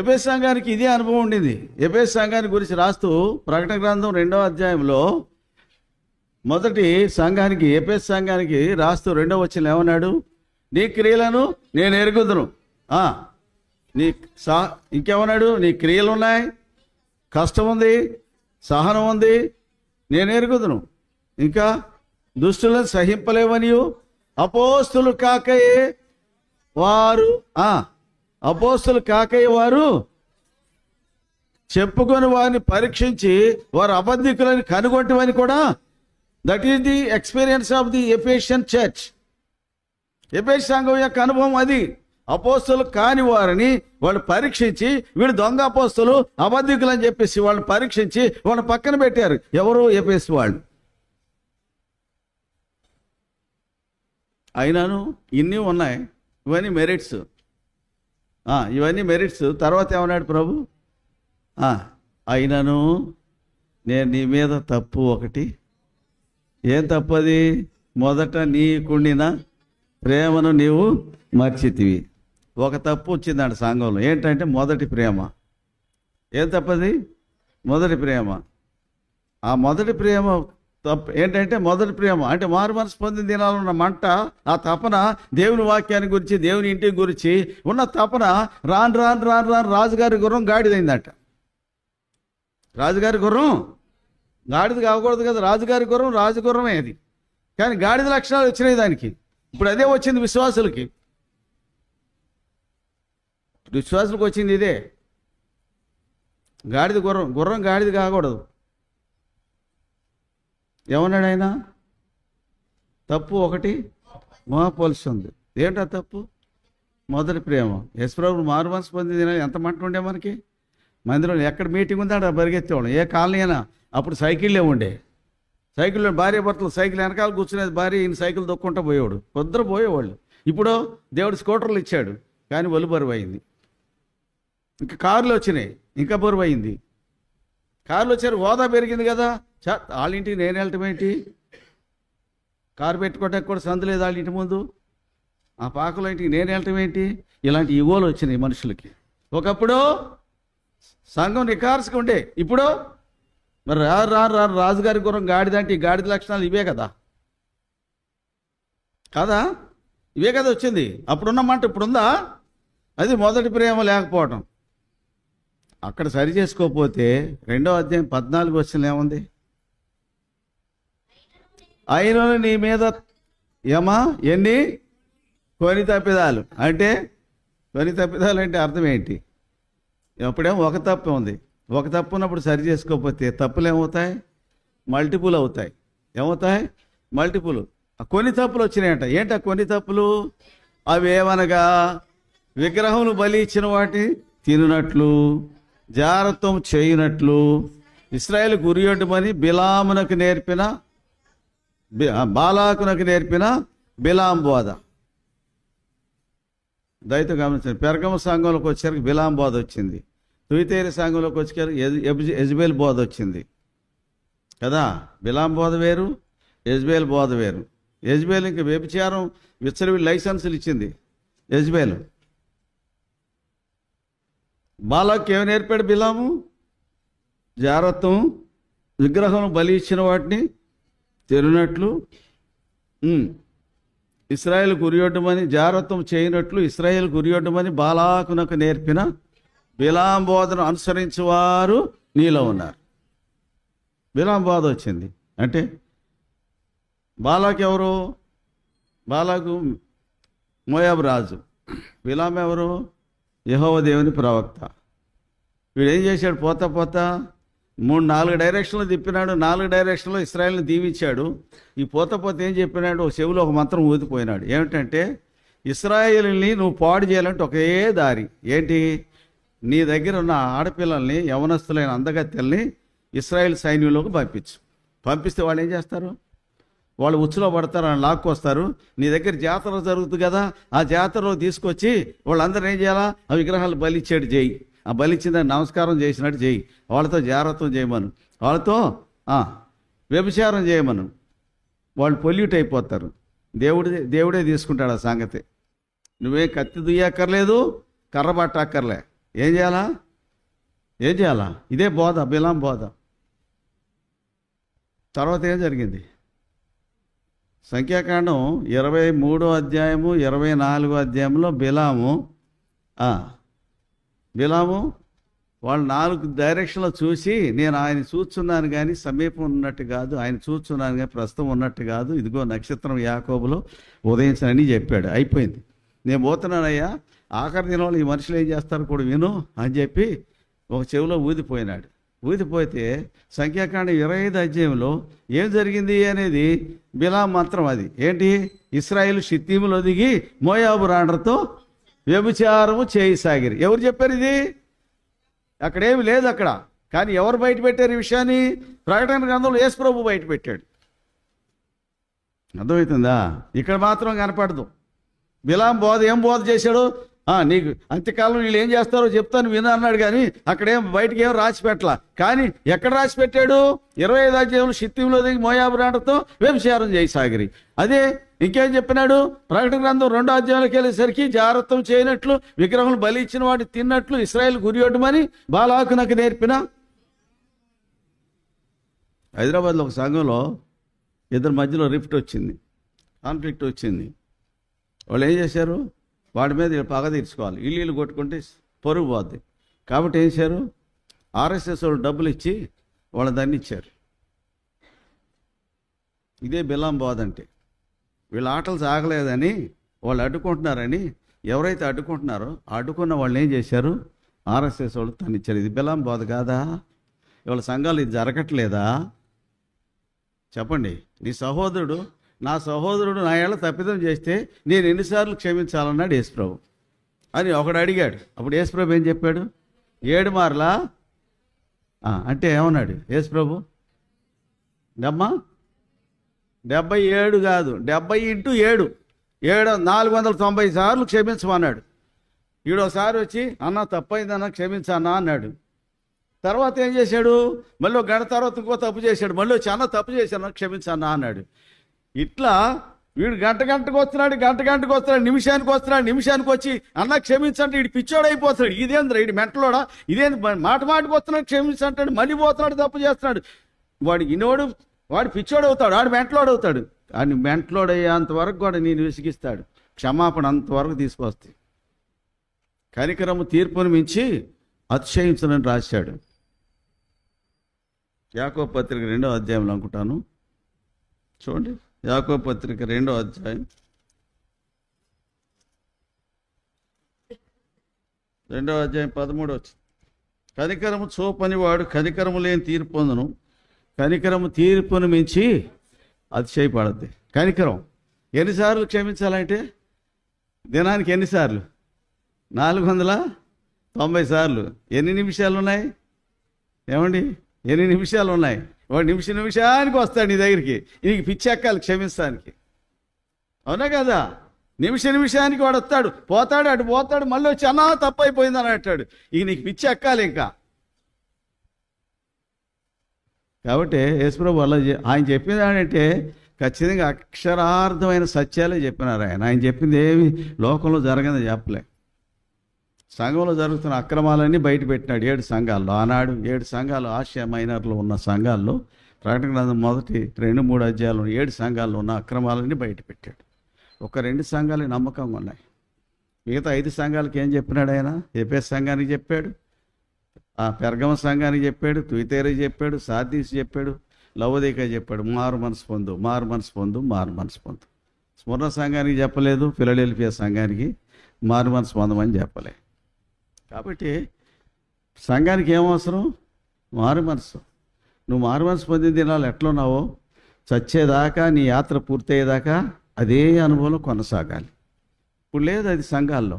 Speaker 1: ఎఫెసు సంఘానికి ఇదే అనుభవం ఉండింది. ఎఫెసు సంఘాన్ని గురించి రాస్తూ ప్రకటన గ్రంథం 2వ అధ్యాయంలో మొదటి సంఘానికి, ఎఫెసు సంఘానికి రాస్తూ 2వ వచనం ఏమన్నాడు? నీ క్రియలను నేను ఎరుగుదును. ఇంకేమన్నాడు? నీ క్రియలు ఉన్నాయి, కష్టం ఉంది, సహనం ఉంది, నేను ఎరుగుదును. ఇంకా దుష్టులను సహింపలేవనియు అపోస్తులు కాకయే వారు చెప్పుకొని వారిని పరీక్షించి వారు అబద్ధికులని కనుగొట్టమని కూడా. That is the experience of the Ephesian church. ఎఫెసు సంఘం యొక్క అనుభవం అది. అపోస్తులు కాని వారిని వాళ్ళు పరీక్షించి, వీడు దొంగ అపోస్తులు, అబద్ధికులు అని చెప్పేసి వాళ్ళని పరీక్షించి వాళ్ళని పక్కన పెట్టారు. ఎవరు? ఎఫెసు వాళ్ళు. అయినాను ఇన్ని ఉన్నాయి. ఇవన్నీ మెరిట్స్. ఇవన్నీ మెరిట్స్. తర్వాత ఏమన్నాడు ప్రభు? అయినాను నేను నీ మీద తప్పు ఒకటి. ఏం తప్పది? మొదట నీకుండిన ప్రేమను నీవు మర్చితివి. ఒక తప్పు వచ్చిందంట సంఘంలో. ఏంటంటే మొదటి ప్రేమ. ఏం తప్పది? మొదటి ప్రేమ. ఆ మొదటి ప్రేమ తప్పు ఏంటంటే మొదటి ప్రేమ అంటే మారు మనసు పొందిన దినాలు ఉన్న మంట, ఆ తపన దేవుని వాక్యాన్ని గురించి, దేవుని ఇంటి గురించి ఉన్న తపన రాను రాను రాను రాను రాజుగారి గుర్రం గాడిదైందట. రాజుగారి గుర్రం గాడిద కాకూడదు కదా. రాజుగారి గుర్రం రాజుగుర్రమే అది. కానీ గాడిద లక్షణాలు వచ్చినాయి దానికి. ఇప్పుడు అదే వచ్చింది విశ్వాసులకి. విశ్వాసులకు వచ్చింది ఇదే. గాడిద గుర్రం గాడిద కాకూడదు. ఏమన్నాడు ఆయన? తప్పు ఒకటి మోహపోలుస్తుంది. ఏంటా తప్పు? మొదటి ప్రేమ. యశ్వరావు మారు మనసు పొంది ఎంత మంట ఉండే మనకి. మందిరంలో ఎక్కడ మీటింగ్ ఉందో అక్కడ పరిగెత్తేవాళ్ళం. ఏ కాలనీ అయినా. అప్పుడు సైకిళ్ళే ఉండే. సైకిల్లో భార్య భర్తలు సైకిల్ వెనకాల కూర్చునేది భార్య, ఈయన సైకిల్ దొక్కుంటూ పోయేవాడు. పొద్దున పోయేవాళ్ళు. ఇప్పుడు దేవుడు స్కూటర్లు ఇచ్చాడు, కానీ ఒళ్ళు బరువు అయింది. ఇంకా కార్లు వచ్చినాయి, ఇంకా బరువు అయింది. కార్లు వచ్చారు, హోదా పెరిగింది కదా. వాళ్ళ ఇంటికి నేను వెళ్ళటం ఏంటి? కారు పెట్టుకోవడానికి కూడా సందు లేదు వాళ్ళ ఇంటి ముందు. ఆ పాకల ఇంటికి నేను వెళ్ళటం ఏంటి? ఇలాంటి ఇగోలు వచ్చినాయి మనుషులకి. ఒకప్పుడు సంఘం నికార్సుగా ఉండే, ఇప్పుడు మరి రాజుగారి గురం గాడిదంటే ఈ గాడిద లక్షణాలు ఇవే కదా. కాదా? ఇవే కదా వచ్చింది. అప్పుడున్నమాట ఇప్పుడుందా? అది మొదటి ప్రేమ లేకపోవటం. అక్కడ సరి చేసుకోకపోతే 2వ అధ్యాయం 14 వచనం ఏముంది? అయినను నీ మీద ఎన్ని కొని తప్పిదాలు. అంటే కొని తప్పిదాలు అంటే అర్థం ఏంటి? ఎప్పుడేమో ఒక తప్పు ఉంది. ఒక తప్పు ఉన్నప్పుడు సరి చేసుకోకపోతే తప్పులు ఏమవుతాయి? మల్టిపుల్ అవుతాయి. ఏమవుతాయి? మల్టిపుల్. కొన్ని తప్పులు వచ్చినాయంట. ఏంట కొన్ని తప్పులు? అవి ఏమనగా విగ్రహములు బలి ఇచ్చిన వాటిని తినునట్లు, జారత్వం చేయునట్లు, ఇశ్రాయేలు గురియొడ్డమని బాలాకునకు నేర్పిన బిలాం బోధ. దయతో గమనించండి. పెర్గమ సంఘంలోకి వచ్చేసరికి బిలాం బోధ వచ్చింది. తుయితేరి సంఘంలోకి వచ్చేసరికి యెజబేల్ బోధ వచ్చింది కదా. బిలాం బోధ వేరు, యెజబేల్ బోధ వేరు. యెజబేల్ ఇంకా వ్యభిచారం విచ్చలవిడి లైసెన్సులు ఇచ్చింది యెజబేల్. బాలాకు ఏమి నేర్పాడు బిలాము? జారత్వం, విగ్రహం బలి ఇచ్చిన వాటిని తిరునట్లు, ఇశ్రాయేలు గురియొడ్డమని, జారత్వం చేయనట్లు ఇశ్రాయేలు గురియొడ్డమని బాలాకునకు నేర్పిన బిలాం బోధను అనుసరించేవారు నీలో ఉన్నారు. బిలాం బోధ వచ్చింది. అంటే బాలాకు ఎవరు? బాలాకు మోయాబు రాజు. బిలాం ఎవరు? యెహోవా దేవుని ప్రవక్త. వీడు ఏం చేశాడు? పోతా 3-4 డైరెక్షన్లు తిప్పినాడు. 4 డైరెక్షన్లో ఇశ్రాయేల్ని దీవించాడు. ఈ పోతా ఏం చెప్పినాడు? చెవులో ఒక మంత్రం ఊదిపోయినాడు. ఏమిటంటే, ఇశ్రాయేలుని నువ్వు పాడు చేయాలంటే ఒకే దారి ఏంటి? నీ దగ్గర ఉన్న ఆడపిల్లల్ని, యవనస్తులైన అందగత్తెల్ని ఇశ్రాయేల్ సైన్యంలోకి పంపిస్తే వాళ్ళు ఏం చేస్తారు? వాళ్ళు ఉచ్చులో పడతారు, అని లాక్కొస్తారు. నీ దగ్గర జాతర జరుగుతుంది కదా, ఆ జాతరలో తీసుకొచ్చి వాళ్ళందరూ ఏం చేయాలా? ఆ విగ్రహాలు బలిచ్చాడు చేయి. ఆ బలిచ్చిందని నమస్కారం చేసినట్టు చేయి. వాళ్ళతో జాగ్రత్తం చేయమను, వాళ్ళతో వ్యభిచారం చేయమను. వాళ్ళు పొల్యూట్ అయిపోతారు. దేవుడే తీసుకుంటాడు ఆ సంగతి. నువ్వే కత్తి దుయ్యక్కర్లేదు, కర్ర పట్టక్కర్లే. ఏం చేయాలా? ఇదే బోధ, బిలాం బోధ. తర్వాత ఏం జరిగింది? సంఖ్యాకాండం 23వ అధ్యాయము 24వ అధ్యాయంలో బిలాము వాళ్ళు 4 డైరెక్షన్లో చూసి, నేను ఆయన చూస్తున్నాను కానీ సమీపం ఉన్నట్టు కాదు, ఆయన చూస్తున్నాను కానీ ప్రస్తుతం ఉన్నట్టు కాదు, ఇదిగో నక్షత్రం యాకోబులో ఉదయించనని చెప్పాడు. అయిపోయింది. నేను పోతున్నానయ్యా, ఆఖరి దినంలో ఈ మనుషులు ఏం చేస్తారు కూడా విను అని చెప్పి ఒక చెవిలో ఊదిపోయినాడు. ఊదిపోతే సంఖ్యాకాండం 25 అధ్యాయంలో ఏం జరిగింది అనేది బిలాం మంత్రం. అది ఏంటి? ఇశ్రాయేలు షిత్తీములో దిగి మోయాబు రాండ్రతో వ్యభిచారము చేయసాగిరి. ఎవరు చెప్పారు ఇది? అక్కడేమి లేదు అక్కడ. కానీ ఎవరు బయట పెట్టారు ఈ విషయాన్ని? ప్రకటన గ్రంథంలో యేసు ప్రభు బయట పెట్టాడు. అర్థమవుతుందా? ఇక్కడ మాత్రం కనపడదు. బిలాం ఏం బోధ చేశాడు? నీకు అంత్యకాలం వీళ్ళు ఏం చేస్తారో చెప్తాను విను అన్నాడు. కానీ అక్కడేం బయటకి ఏం రాసి పెట్టలా. కానీ ఎక్కడ రాసి పెట్టాడు? 25 అధ్యాయంలో షిత్తీములో దిగి మోయాబు రాండ్రతో వ్యభిచారం చేయసాగిరి. అదే ఇంకేం చెప్పినాడు? ప్రకటన గ్రంథం 2వ అధ్యాయంలోకి వెళ్ళేసరికి జాగ్రత్తం చేయనట్లు, విగ్రహం బలి ఇచ్చిన వాటి తిన్నట్లు ఇశ్రాయేలు గురియొడ్డమని బాలాకునకు నేర్పిన. హైదరాబాద్లో ఒక సంఘంలో ఇద్దరి మధ్యలో కాన్ఫ్లిక్ట్ వచ్చింది. వాళ్ళు ఏం చేశారు? వాడి మీద పగ తీర్చుకోవాలి, ఇల్లు కొట్టుకుంటే పరుగు పోద్ది. కాబట్టి ఏం చేశారు? ఆర్ఎస్ఎస్ వాళ్ళు డబ్బులు ఇచ్చి వాళ్ళ దాన్ని ఇచ్చారు. ఇదే బిలాం బోధ అంటే. వీళ్ళ ఆటలు సాగలేదని వాళ్ళు అడ్డుకుంటున్నారని ఎవరైతే అడ్డుకుంటున్నారో అడ్డుకున్న వాళ్ళని ఏం చేశారు? ఆర్ఎస్ఎస్ వాళ్ళు తనిచ్చారు. ఇది బిలాం బోధ కాదా? ఇవాళ సంఘాలు ఇది జరగట్లేదా? చెప్పండి. నా సహోదరుడు నా ఏళ్ళ తప్పిదం చేస్తే నేను ఎన్నిసార్లు క్షమించాలన్నాడు యేసుప్రభు అని ఒకడు అడిగాడు. అప్పుడు యేసుప్రభు ఏం చెప్పాడు? 7 మార్లా అంటే ఏమన్నాడు యేసుప్రభు? 77 కాదు, 70 × 7 490 సార్లు క్షమించమన్నాడు. ఈడోసారి వచ్చి అన్న తప్పైందన్న క్షమించన్నా అన్నాడు. తర్వాత ఏం చేశాడు? మళ్ళీ ఒక గంట తర్వాత ఇంకో తప్పు చేశాడు. మళ్ళీ వచ్చి అన్న తప్పు చేశాను క్షమించన్నా అన్నాడు. ఇట్లా వీడు గంటకు వస్తున్నాడు, నిమిషానికి వచ్చి అన్న క్షమించంటే వీడు పిచ్చోడు అయిపోతాడు. ఇదేంద్ర వీడు మెంటలోడా? ఇదేంది మాటకు వస్తున్నాడు క్షమించంటాడు, మళ్ళీ పోతున్నాడు తప్పు చేస్తున్నాడు. వాడు పిచ్చోడు అవుతాడు, వాడు మెంటలోడు అవుతాడు. వాడిని మెంటలోడు అయ్యేంతవరకు కూడా నేను విసిగిస్తాడు. క్షమాపణ అంతవరకు తీసుకొస్తాయి. కనికరము తీర్పును మించి అతిశయించనని రాశాడు. యాకోబు పత్రిక 2వ అధ్యాయంలో అనుకుంటాను. చూడండి, యాకోబు పత్రిక 2వ అధ్యాయం 13 వచ్చి, కనికరము చూపని వాడు కనికరము లేని తీర్పు పొందును, కనికరము తీర్పును మించి అతిశయపడద్ది. కనికరం ఎన్నిసార్లు క్షమించాలంటే దినానికి ఎన్నిసార్లు? 490 సార్లు. ఎన్ని నిమిషాలు ఉన్నాయి? ఏమండి, ఎన్ని నిమిషాలు ఉన్నాయి? వాడు నిమిషానికి వస్తాడు నీ దగ్గరికి, నీకు పిచ్చెక్కాలి క్షమిస్తానికి. అవునా కదా? నిమిషానికి వాడు వస్తాడు, అటు పోతాడు, మళ్ళీ వచ్చి అన్నా తప్పు అయిపోయిందని అంటాడు. ఇక నీకు పిచ్చెక్కాలి ఇంకా. కాబట్టి యేసుప్రభు వల్ల ఆయన చెప్పింది ఏంటంటే ఖచ్చితంగా అక్షరార్థమైన సత్యాలే చెప్పినారు. ఆయన చెప్పింది ఏమి లోకంలో జరగదని చెప్పలే. సంఘంలో జరుగుతున్న అక్రమాలన్నీ బయట పెట్టినాడు 7 సంఘాల్లో. ఆనాడు 7 సంఘాలు ఆసియా మైనర్లో ఉన్న సంఘాల్లో ప్రకటన గ్రంథం 1-3 అధ్యాయాలు 7 సంఘాల్లో ఉన్న అక్రమాలన్నీ బయట పెట్టాడు. ఒక 2 సంఘాలు నమ్మకంగా ఉన్నాయి. మిగతా 5 సంఘాలకి ఏం చెప్పినాడు ఆయన? ఎఫెసు సంఘానికి చెప్పాడు, పెర్గమ సంఘానికి చెప్పాడు, తుయితైరకి చెప్పాడు, సార్దీసు చెప్పాడు, లవోదికయ చెప్పాడు. మారు మనసు పొందు. స్మరణ సంఘానికి చెప్పలేదు, ఫిలడెల్ఫియా సంఘానికి మారు మనసు పొందమని చెప్పలే. కాబట్టి సంఘానికి ఏమవసరం? మారు మనసు. నువ్వు మారు మనసు పొందిన దినాలు ఎట్లున్నావో చచ్చేదాకా, నీ యాత్ర పూర్తయ్యేదాకా అదే అనుభవం కొనసాగాలి. ఇప్పుడు లేదు అది సంఘాల్లో.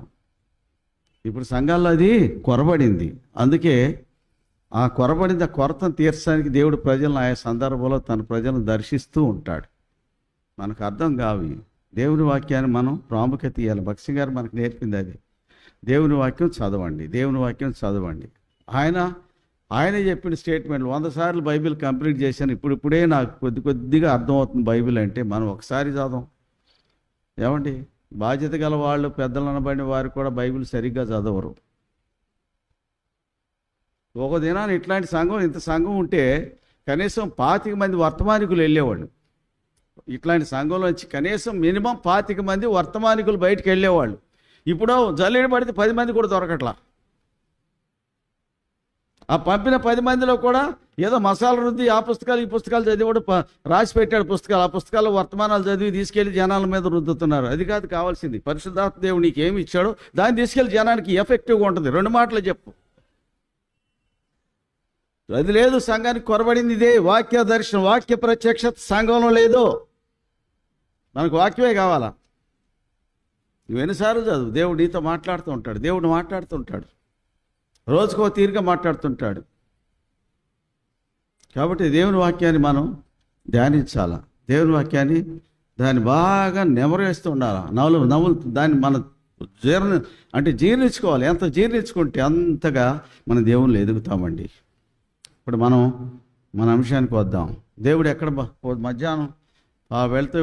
Speaker 1: ఇప్పుడు సంఘాల్లో అది కొరబడింది. అందుకే ఆ కొరతను తీర్చడానికి దేవుడు ప్రజలను ఆయా సందర్భంలో తన ప్రజలను దర్శిస్తూ ఉంటాడు. మనకు అర్థం కావి. దేవుని వాక్యాన్ని మనం ప్రాముఖ్యత ఇవ్వాలి. భక్సింగ్ గారు మనకు నేర్పింది అది. దేవుని వాక్యం చదవండి. ఆయన చెప్పిన స్టేట్మెంట్లు 100 సార్లు బైబిల్ కంప్లీట్ చేశాను, ఇప్పుడే నాకు కొద్దిగా అర్థమవుతుంది బైబిల్ అంటే. మనం ఒకసారి చదవం. ఏమండి, బాధ్యత గల వాళ్ళు, పెద్దలు అనబడిన వారు కూడా బైబిల్ సరిగ్గా చదవరు. ఒక దినాన్ని ఇంత సంఘం ఉంటే కనీసం 25 మంది వర్తమానికులు వెళ్ళేవాళ్ళు. ఇట్లాంటి సంఘంలో వచ్చి కనీసం మినిమం 25 మంది వర్తమానికులు బయటకు వెళ్ళేవాళ్ళు. ఇప్పుడు జల్లెడ పడితే 10 మంది కూడా దొరకట్లా. ఆ పంపిన 10 మందిలో కూడా ఏదో మసాలా రుద్ది ఈ పుస్తకాలు చదివాడు, రాసి పెట్టాడు పుస్తకాలు. ఆ పుస్తకాల్లో వర్తమానాలు చదివి తీసుకెళ్లి జనాల మీద రుద్దుతున్నారు. అది కాదు కావాల్సింది. పరిశుద్ధాత్మ దేవుడు నీకు ఏమి ఇచ్చాడో దాన్ని తీసుకెళ్లి జనానికి ఎఫెక్టివ్గా ఉంటుంది. 2 మాటలు చెప్పు. అది లేదు. సంఘానికి కొరబడింది ఇదే. వాక్య దర్శనం, వాక్య ప్రత్యక్షత సంఘంలో లేదు. మనకు వాక్యమే కావాలా. నువ్వు ఎన్నిసార్లు చదువు, దేవుడు నీతో మాట్లాడుతూ ఉంటాడు. దేవుడు మాట్లాడుతుంటాడు, రోజుకో తీరుగా మాట్లాడుతుంటాడు. కాబట్టి దేవుని వాక్యాన్ని మనం ధ్యానించాలా. దేవుని వాక్యాన్ని దాన్ని బాగా నెమరేస్తూ ఉండాలి. నవ్వులు దాన్ని మన జీర్ణించుకోవాలి. ఎంత జీర్ణించుకుంటే అంతగా మన దేవుళ్ళు ఎదుగుతామండి. ఇప్పుడు మనం మన అంశానికి వద్దాం. దేవుడు ఎక్కడ మధ్యాహ్నం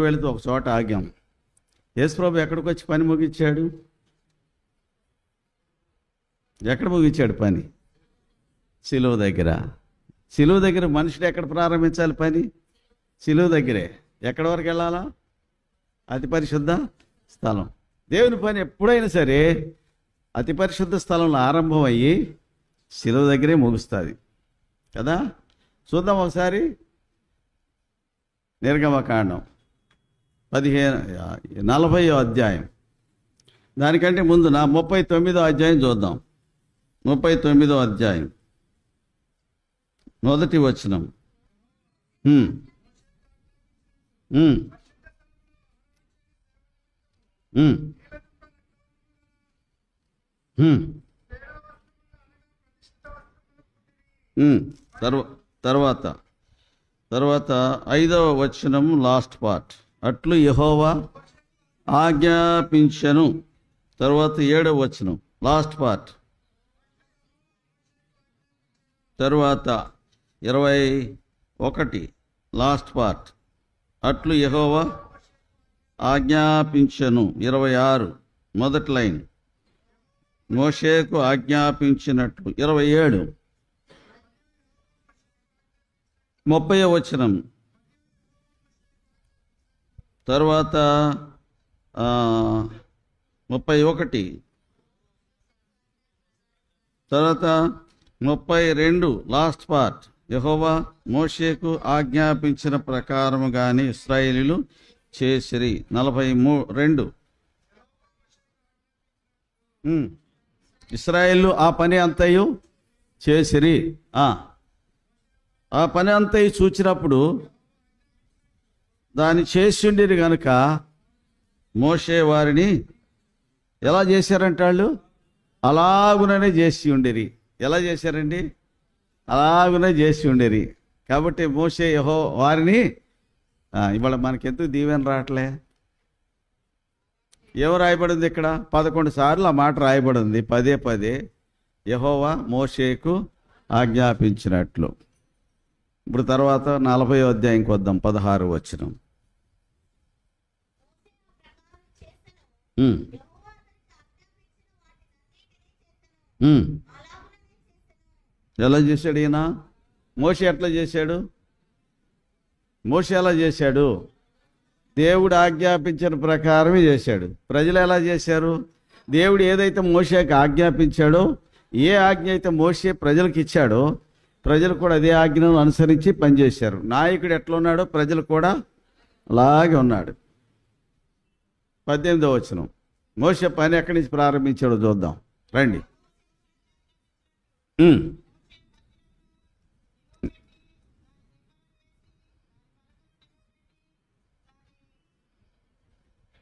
Speaker 1: వెళుతూ ఒక చోట ఆగాం. యేసుప్రభు ఎక్కడికి వచ్చి పని ముగించాడు? ఎక్కడ ముగించాడు పని? శిలువ దగ్గర. మనుషుడు ఎక్కడ ప్రారంభించాలి పని? శిలువ దగ్గరే. ఎక్కడి వరకు వెళ్ళాలా? అతి పరిశుద్ధ స్థలం. దేవుని పని ఎప్పుడైనా సరే అతి పరిశుద్ధ స్థలంలో ఆరంభం అయ్యి శిలువ దగ్గరే ముగుస్తుంది కదా. చూద్దాం ఒకసారి నిర్గమకాండం 40వ అధ్యాయం. దానికంటే ముందు 39వ అధ్యాయం చూద్దాం. 39వ అధ్యాయం మొదటి వచనం. ఉమ్, ఉమ్, ఉమ్, ఉమ్, ఉమ్. తర్వాత తర్వాత 5వ వచనం లాస్ట్ పార్ట్. అట్లు యెహోవా ఆజ్ఞాపించెను. తర్వాత 7వ వచనం లాస్ట్ పార్ట్. తర్వాత 21 లాస్ట్ పార్ట్. అట్లు యెహోవా ఆజ్ఞాపించెను. 26 మొదటి లైన్. మోషేకు ఆజ్ఞాపించినట్లు. 27 30వ వచనం. తర్వాత 31 తర్వాత 32 లాస్ట్ పార్ట్. యెహోవా మోషేకు ఆజ్ఞాపించిన ప్రకారముగానే ఇశ్రాయేలీయులు చేసిరి. 42 ఇశ్రాయేలు ఆ పని అంతయు చేసిరి. ఆ పని అంతయు చూచినప్పుడు దాన్ని చేసి ఉండిరి గనుక మోషే వారిని ఎలా చేశారంటే వాళ్ళు అలాగుననే చేసి ఉండిరి. ఎలా చేశారండి? అలాగునే చేసి ఉండేరి. కాబట్టి మోషే వారిని ఇవాళ మనకెందుకు దీవెన రావట్లే? ఏమో రాయబడింది ఇక్కడ? 11 సార్లు ఆ మాట రాయబడింది పదే పదే. యెహోవా మోషేకు ఆజ్ఞాపించినట్లు. ఇప్పుడు తర్వాత 40వ అధ్యాయంకి వద్దాం. 16వ వచనం. ఎలా చేశాడు ఈయన? మోషే ఎట్లా చేశాడు? మోషే ఎలా చేశాడు? దేవుడు ఆజ్ఞాపించిన ప్రకారమే చేశాడు. ప్రజలు ఎలా చేశారు? దేవుడు ఏదైతే మోషేకి ఆజ్ఞాపించాడో, ఏ ఆజ్ఞ అయితే మోషే ప్రజలకు ఇచ్చాడో, ప్రజలు కూడా అదే ఆజ్ఞను అనుసరించి పనిచేశారు. నాయకుడు ఎట్లా ఉన్నాడో ప్రజలు కూడా అలాగే ఉన్నాడు. 18వ వచనం. మోషే పని ఎక్కడి నుంచి ప్రారంభించాడో చూద్దాం రండి.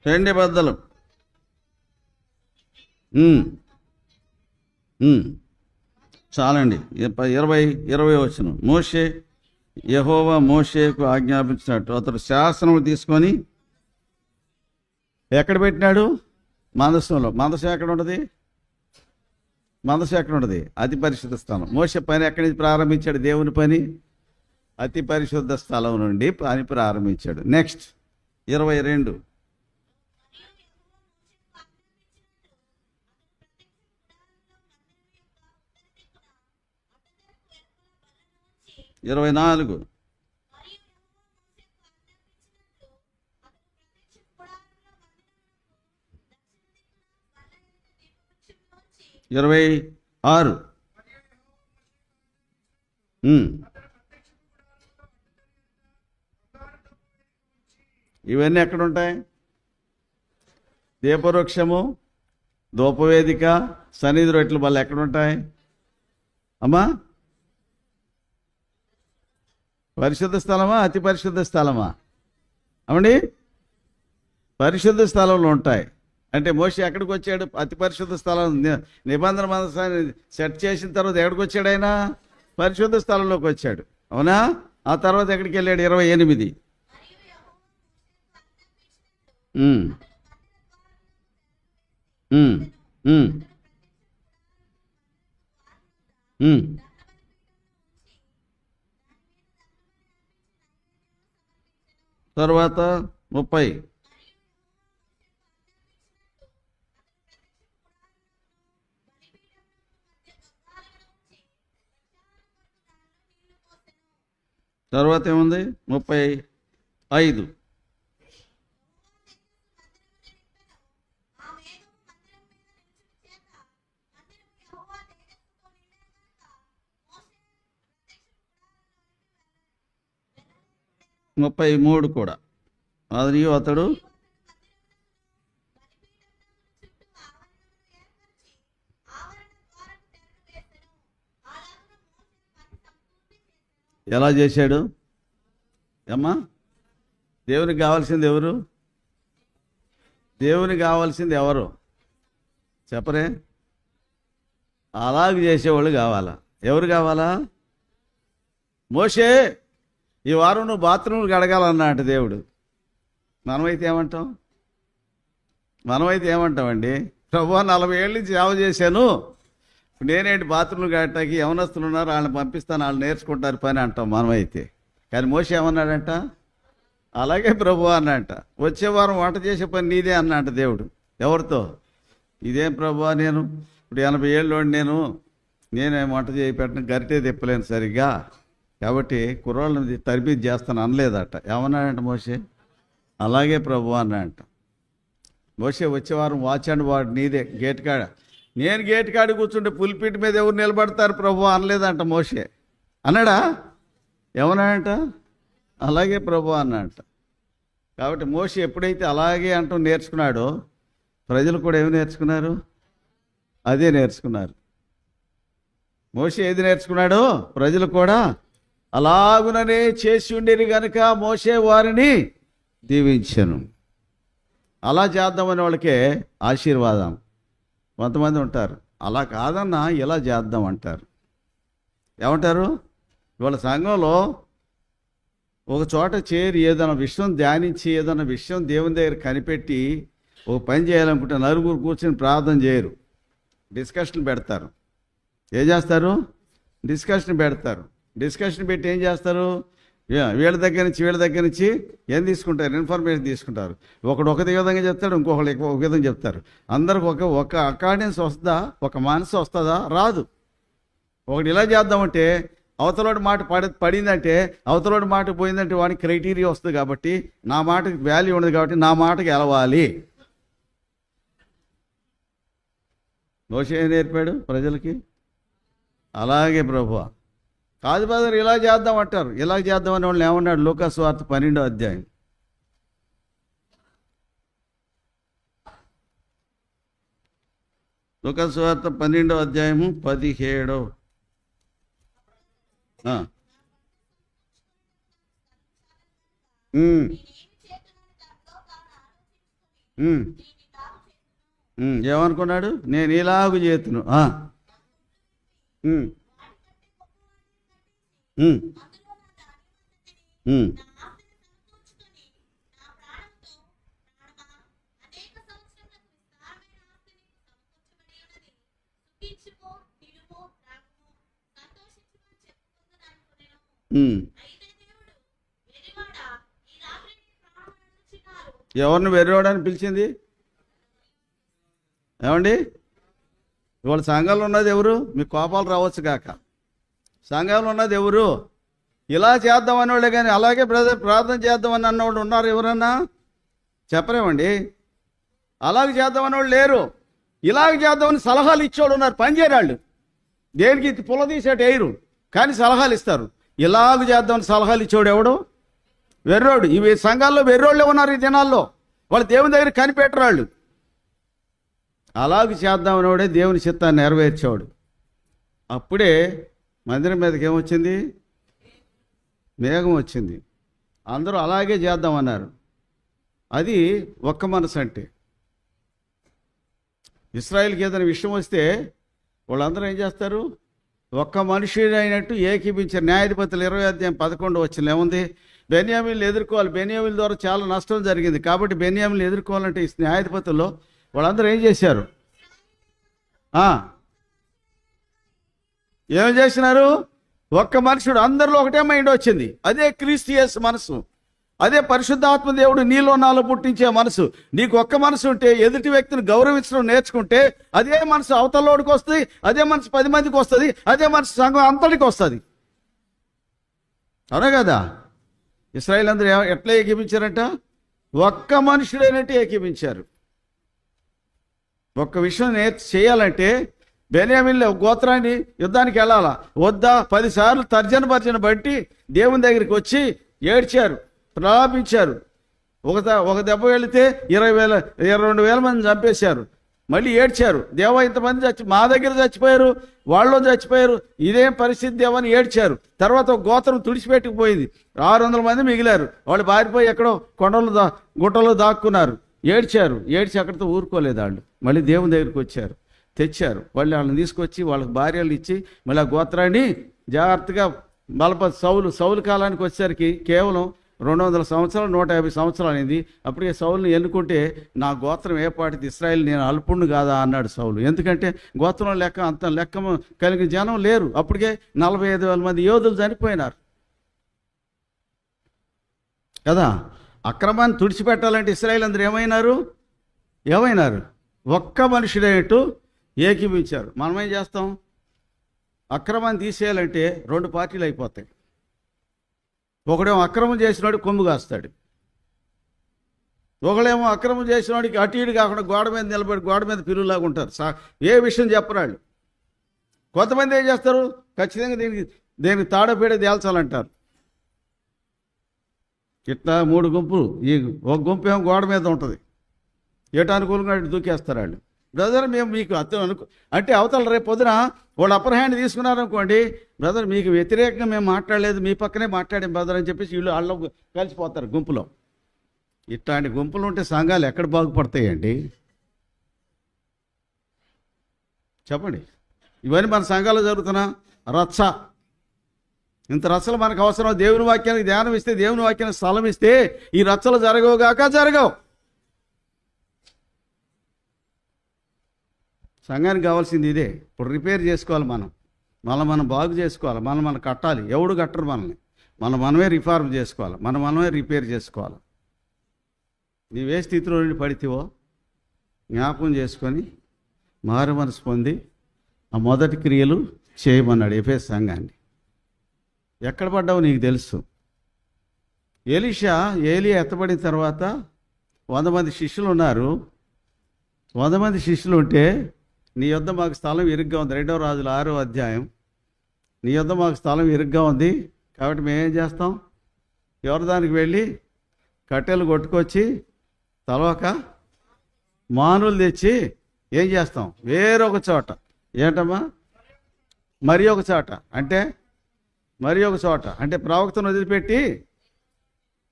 Speaker 1: రెండు బద్దలు. చాలండి. 20 వచనం. మోషే యెహోవా మోషేకు ఆజ్ఞాపించినట్టు అతడు శాసనం తీసుకొని ఎక్కడ పెట్టినాడు? మందసంలో. మందసం ఎక్కడ ఉండదు? మందసం ఎక్కడ ఉండదు? అతి పరిశుద్ధ స్థలం. మోషే పని ఎక్కడి నుంచి ప్రారంభించాడు? దేవుని పని అతి పరిశుద్ధ స్థలం నుండి పని ప్రారంభించాడు. నెక్స్ట్ 22. ఇరవై 24. ఇరవై 26. ఇవన్నీ ఎక్కడ ఉంటాయి? దీపవృక్షము, ధూపవేదిక, సన్నిధి రొట్టెల బల్ల ఎక్కడ ఉంటాయి అమ్మా? పరిశుద్ధ స్థలమా అతి పరిశుద్ధ స్థలమా? అవండి పరిశుద్ధ స్థలంలో ఉంటాయి. అంటే మోషే ఎక్కడికి వచ్చాడు? అతి పరిశుద్ధ స్థలం. నిబంధన మందసాన్ని సెట్ చేసిన తర్వాత ఎక్కడికి వచ్చాడు? ఆయన పరిశుద్ధ స్థలంలోకి వచ్చాడు. అవునా? ఆ తర్వాత ఎక్కడికి వెళ్ళాడు? 28. తర్వాత 30. తర్వాత ఏముంది? 35. ముప్పై 33 కూడా. మరియు అతడు ఎలా చేశాడు అమ్మా? దేవునికి కావాల్సింది ఎవరు? దేవునికి కావాల్సింది ఎవరు చెప్పరే? అలాగ చేసేవాళ్ళు కావాలా? ఎవరు కావాలా? మోషే ఈ వారం నువ్వు బాత్రూమ్లు కడగాలన్నట్టు దేవుడు. మనమైతే ఏమంటామండి? ప్రభువా 40 ఏళ్ళ నుంచి సేవ చేశాను, నేనేంటి బాత్రూమ్లు కట్టడానికి యవనస్తులు ఉన్నారు, వాళ్ళని పంపిస్తాను, వాళ్ళు నేర్చుకుంటారు పని అంటాం మనమైతే. కానీ మోషే ఏమన్నాడంట? అలాగే ప్రభువా అన్నట్ట. వచ్చే వారం వంట చేసే పని నీదే అన్నట్ట దేవుడు. ఎవరితో? ఇదేం ప్రభువా, నేను ఇప్పుడు 80 ఏళ్ళు నేనేం వంట చేయి పెట్టిన గరిటే తిప్పలేను సరిగ్గా, కాబట్టి కుర్రాళ్ళని తరబీదు చేస్తాను అనలేదట. ఏమన్నాడంట మోషే? అలాగే ప్రభువా అన్నాడంట. మోషే వచ్చే వారం వాచ్ అండ్ వార్డ్ నీదే, గేట్ కాడ. నేను గేట్ కాడ కూర్చుంటే పులిపీట మీద ఎవరు నిలబడతారు ప్రభువా అనలేదంట మోషే. అన్నాడా? ఏమన్నాడంట? అలాగే ప్రభువా అన్నాడంట. కాబట్టి మోషే ఎప్పుడైతే అలాగే అంటూ నేర్చుకున్నాడో ప్రజలు కూడా ఏమి నేర్చుకున్నారు? అదే నేర్చుకున్నారు. మోషే ఏది నేర్చుకున్నాడో ప్రజలు కూడా అలాగుననే చేసి ఉండేది కనుక మోషే వారిని దీవించెను. అలా చేద్దామని వాళ్ళకే ఆశీర్వాదం. కొంతమంది ఉంటారు అలా కాదన్నా ఇలా చేద్దాం అంటారు. ఏమంటారు? ఇవాళ సంఘంలో ఒక చోట చేరి ఏదైనా విషయం ధ్యానించి ఏదైనా విషయం దేవుని దగ్గర కనిపెట్టి ఒక పని చేయాలనుకుంటే నలుగురు కూర్చొని ప్రార్థన చేయరు, డిస్కషన్ పెడతారు. ఏం చేస్తారు? డిస్కషన్ పెడతారు. డిస్కషన్ పెట్టి ఏం చేస్తారు? వీళ్ళ దగ్గర నుంచి ఏం తీసుకుంటారు? ఇన్ఫర్మేషన్ తీసుకుంటారు. ఒకడు ఒక విధంగా చెప్తాడు, ఇంకొకళ్ళు ఒక విధంగా చెప్తారు. అందరికి ఒక అకార్డియన్స్ వస్తుందా? ఒక మనసు వస్తుందా? రాదు. ఒకటి ఇలా చేద్దామంటే అవతలోడి మాట పడిందంటే అవతలోడి మాట పోయిందంటే వాడికి క్రైటీరియా వస్తుంది. కాబట్టి నా మాటకి వాల్యూ ఉండదు, కాబట్టి నా మాటకి గెలవాలి. మోషే ఏం నేర్పాడు ప్రజలకి? అలాగే ప్రభువా. కాదు బ్రదర్ ఇలా చేద్దాం అంటారు. ఇలా చేద్దామని వాళ్ళు ఏమన్నాడు? లూకా సువార్త 12వ అధ్యాయం. లూకా సువార్త 12వ అధ్యాయము 17. ఏమనుకున్నాడు? నేను ఇలాగ చేతును. ఎవరిని వెర్రివాడని పిలిచింది? ఏమండి? ఇవాళ సంఘంలో ఉన్నది ఎవరు? మీకు కోపాలు రావచ్చు కాక. సంఘంలో ఉన్నది ఎవరు? ఇలా చేద్దామని వాళ్ళే, కానీ అలాగే బ్రదర్ ప్రార్థన చేద్దామని అన్నవాళ్ళు ఉన్నారు ఎవరన్నా? చెప్పరేమండి. అలాగే చేద్దామని వాళ్ళు లేరు. ఇలాగ చేద్దామని సలహాలు ఇచ్చేవాళ్ళు ఉన్నారు. పనిచేయరాళ్ళు దేనికి పులదీసేట వేయరు, కానీ సలహాలు ఇస్తారు. ఇలాగ చేద్దామని సలహాలు ఇచ్చేవాడు ఎవడు? వెర్రోడు. ఇవి సంఘాల్లో వెర్రోళ్ళే ఉన్నారు ఈ దినాల్లో. వాళ్ళు దేవుని దగ్గర కనిపెట్టరాళ్ళు. అలాగ చేద్దామని వాడే దేవుని చిత్తాన్ని నెరవేర్చేవాడు. అప్పుడే మందిరం మీదకి ఏమొచ్చింది? మేఘం వచ్చింది. అందరూ అలాగే చేద్దామన్నారు. అది ఒక్క మనసు. అంటే ఇశ్రాయేలుకి ఏదైనా విషయం వస్తే వాళ్ళందరూ ఏం చేస్తారు? ఒక్క మనుషుడైనట్టు ఏకీపించారు. న్యాయాధిపతులు 20వ అధ్యాయం 11 వచ్చిన ఏముంది? బెన్యామీలను ఎదుర్కోవాలి. బెన్యామీల ద్వారా చాలా నష్టం జరిగింది. కాబట్టి బెన్యామీలను ఎదుర్కోవాలంటే ఈ న్యాయాధిపతుల్లో వాళ్ళందరూ ఏం చేశారు? ఏం చేసినారు? ఒక్క మనుషుడు. అందరిలో ఒకటే మైండ్ వచ్చింది. అదే క్రీస్తు యేసు మనసు. అదే పరిశుద్ధాత్మ దేవుడు నీలో నాలో పుట్టించే మనసు. నీకు ఒక్క మనసు ఉంటే ఎదుటి వ్యక్తిని గౌరవించడం నేర్చుకుంటే అదే మనసు అవతలోడికి వస్తుంది, అదే మనసు 10 మందికి వస్తుంది, అదే మనసు సంఘం అంతటికి వస్తుంది. అవునా కదా? ఇశ్రాయేలు అందరూ ఎట్లా ఏకీపించారంట? ఒక్క మనుషుడైనట్టు ఏకీపించారు. ఒక్క విషయం చేయాలంటే బెన్యామీన్ల గోత్రాన్ని యుద్ధానికి వెళ్ళాలా వద్దా? 10 సార్లు తర్జన భర్జన బట్టి దేవుని దగ్గరికి వచ్చి ఏడ్చారు, ప్రలాపించారు. ఒక దెబ్బ వెళితే 22,000 మంది చంపేశారు. మళ్ళీ ఏడ్చారు, దేవా ఇంతమంది మా దగ్గర చచ్చిపోయారు, వాళ్ళు చచ్చిపోయారు, ఇదేం పరిస్థితి దేవా అని ఏడ్చారు. తర్వాత ఒక గోత్రం తుడిచిపెట్టుకుపోయింది, 600 మంది మిగిలారు. వాళ్ళు పారిపోయి ఎక్కడో గుట్టలో దాక్కున్నారు. ఏడ్చి అక్కడితో ఊరుకోలేదు. వాళ్ళు మళ్ళీ దేవుని దగ్గరికి వచ్చారు, తెచ్చారు. వాళ్ళని తీసుకొచ్చి వాళ్ళకి భార్యలు ఇచ్చి మళ్ళీ ఆ గోత్రాన్ని జాగ్రత్తగా సౌలు కాలానికి వచ్చేసరికి కేవలం 200 సంవత్సరాలు 150 సంవత్సరాలు అయింది. అప్పటికే సౌలుని ఎన్నుకుంటే నా గోత్రం ఏ పాటిది, ఇశ్రాయేలు నేను అల్పుణ్ణి కాదా అన్నాడు సౌలు. ఎందుకంటే గోత్రం అంత లెక్క కలిగిన జనం లేరు. అప్పటికే 45,000 మంది యోధులు చనిపోయినారు కదా. అక్రమాన్ని తుడిచిపెట్టాలంటే ఇశ్రాయేలు అందరూ ఏమైనారు? ఒక్క మనుషుడేటూ ఏకీభించారు. మనం ఏం చేస్తాం? అక్రమాన్ని తీసేయాలంటే 2 పార్టీలు అయిపోతాయి. ఒకడేమో అక్రమం చేసినాడు కొమ్ము కాస్తాడు, ఒకడేమో అక్రమం చేసినాడికి అటు ఇటు కాకుండా గోడ మీద నిలబడి గోడ మీద పిల్లులాగా ఉంటారు. ఏ విషయం చెప్పరాళ్ళు. కొంతమంది ఏం చేస్తారు? ఖచ్చితంగా దీనికి తాడపేడ తేల్చాలంటారు. ఇట్లా 3 గుంపులు. ఒక గుంపు ఏమో గోడ మీద ఉంటుంది, ఎటు అనుకూలంగా అటు దూకేస్తారు వాళ్ళు. బ్రదర్ మేము మీకు అంటే అవతల రేపు పొద్దున వాళ్ళు అప్పర్ హ్యాండ్ తీసుకున్నారనుకోండి, బ్రదర్ మీకు వ్యతిరేకంగా మేము మాట్లాడలేదు, మీ పక్కనే మాట్లాడాం బ్రదర్ అని చెప్పేసి వీళ్ళు వాళ్ళు కలిసిపోతారు గుంపులో. ఇట్లాంటి గుంపులు ఉంటే సంఘాలు ఎక్కడ బాగుపడతాయండి చెప్పండి? ఇవన్నీ మన సంఘాల్లో జరుగుతున్నా రచ్చ. ఇంత రచ్చలు మనకు అవసరం. దేవుని వాక్యానికి ధ్యానం ఇస్తే, దేవుని వాక్యానికి స్థలం ఇస్తే ఈ రచ్చలు జరగవు. సంఘానికి కావాల్సింది ఇదే. ఇప్పుడు రిపేర్ చేసుకోవాలి, మనం బాగు చేసుకోవాలి, మనం కట్టాలి. ఎవడు కట్టరు మనల్ని. మనమే రిఫార్మ్ చేసుకోవాలి, మనమే రిపేర్ చేసుకోవాలి. నీవే స్థితిలో నుండి పడితేవో జ్ఞాపకం చేసుకొని మారు మనసు పొంది ఆ మొదటి క్రియలు చేయమన్నాడు ఎఫెసు సంఘాన్ని. ఎక్కడ పడ్డావు నీకు తెలుసు. ఏలియా ఎత్తబడిన తర్వాత 100 మంది శిష్యులు ఉన్నారు. 100 మంది శిష్యులు ఉంటే, నీ యొద్ద మాకు స్థలం ఇరుగ్గా ఉంది, 2వ రాజుల 6వ అధ్యాయం. నీ యొద్ద మాకు స్థలం ఇరుగ్గా ఉంది కాబట్టి మేమేం చేస్తాం? యోర్దానికి వెళ్ళి కట్టెలు కొట్టుకొచ్చి తలవక మానులు తెచ్చి ఏం చేస్తాం? వేరొక చోట. ఏంటమ్మా? మరి ఒక చోట అంటే ప్రవక్తను వదిలిపెట్టి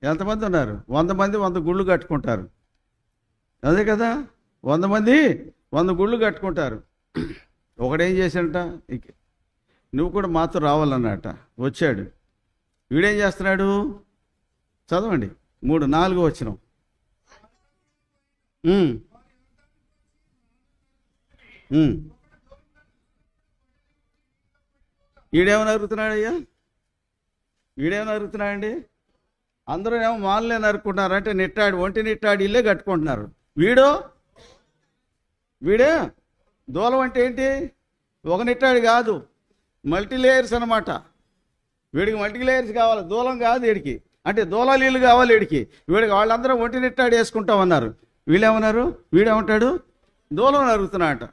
Speaker 1: ఎంతమంది ఉన్నారు? 100 మంది 100 గుళ్ళు కట్టుకుంటారు. అదే కదా, 100 మంది 100 గుళ్ళు కట్టుకుంటారు. ఒకడేం చేశాడట, నువ్వు కూడా మాతో రావాలన్నట. వచ్చాడు. వీడేం చేస్తున్నాడు? చదవండి 3-4 వచనం. వీడేమని అరుగుతున్నాడయ్యా? వీడేమని అందరూ ఏమో మాలలే నరుక్కుంటున్నారు. అంటే ఒంటి నిట్టాడు ఇల్లే కట్టుకుంటున్నారు. వీడే దూలం అంటే ఏంటి? ఒక నిట్టాడు కాదు, మల్టీ లేయర్స్ అనమాట. వీడికి మల్టీ లేయర్స్ కావాలి, దూలం కాదు వీడికి. అంటే దూలాలు ఇల్లు కావాలి వీడికి. వాళ్ళందరూ ఒంటి నిట్టాడు వేసుకుంటామన్నారు. వీడేమంటాడు? దూలం నరుగుతున్నాడట.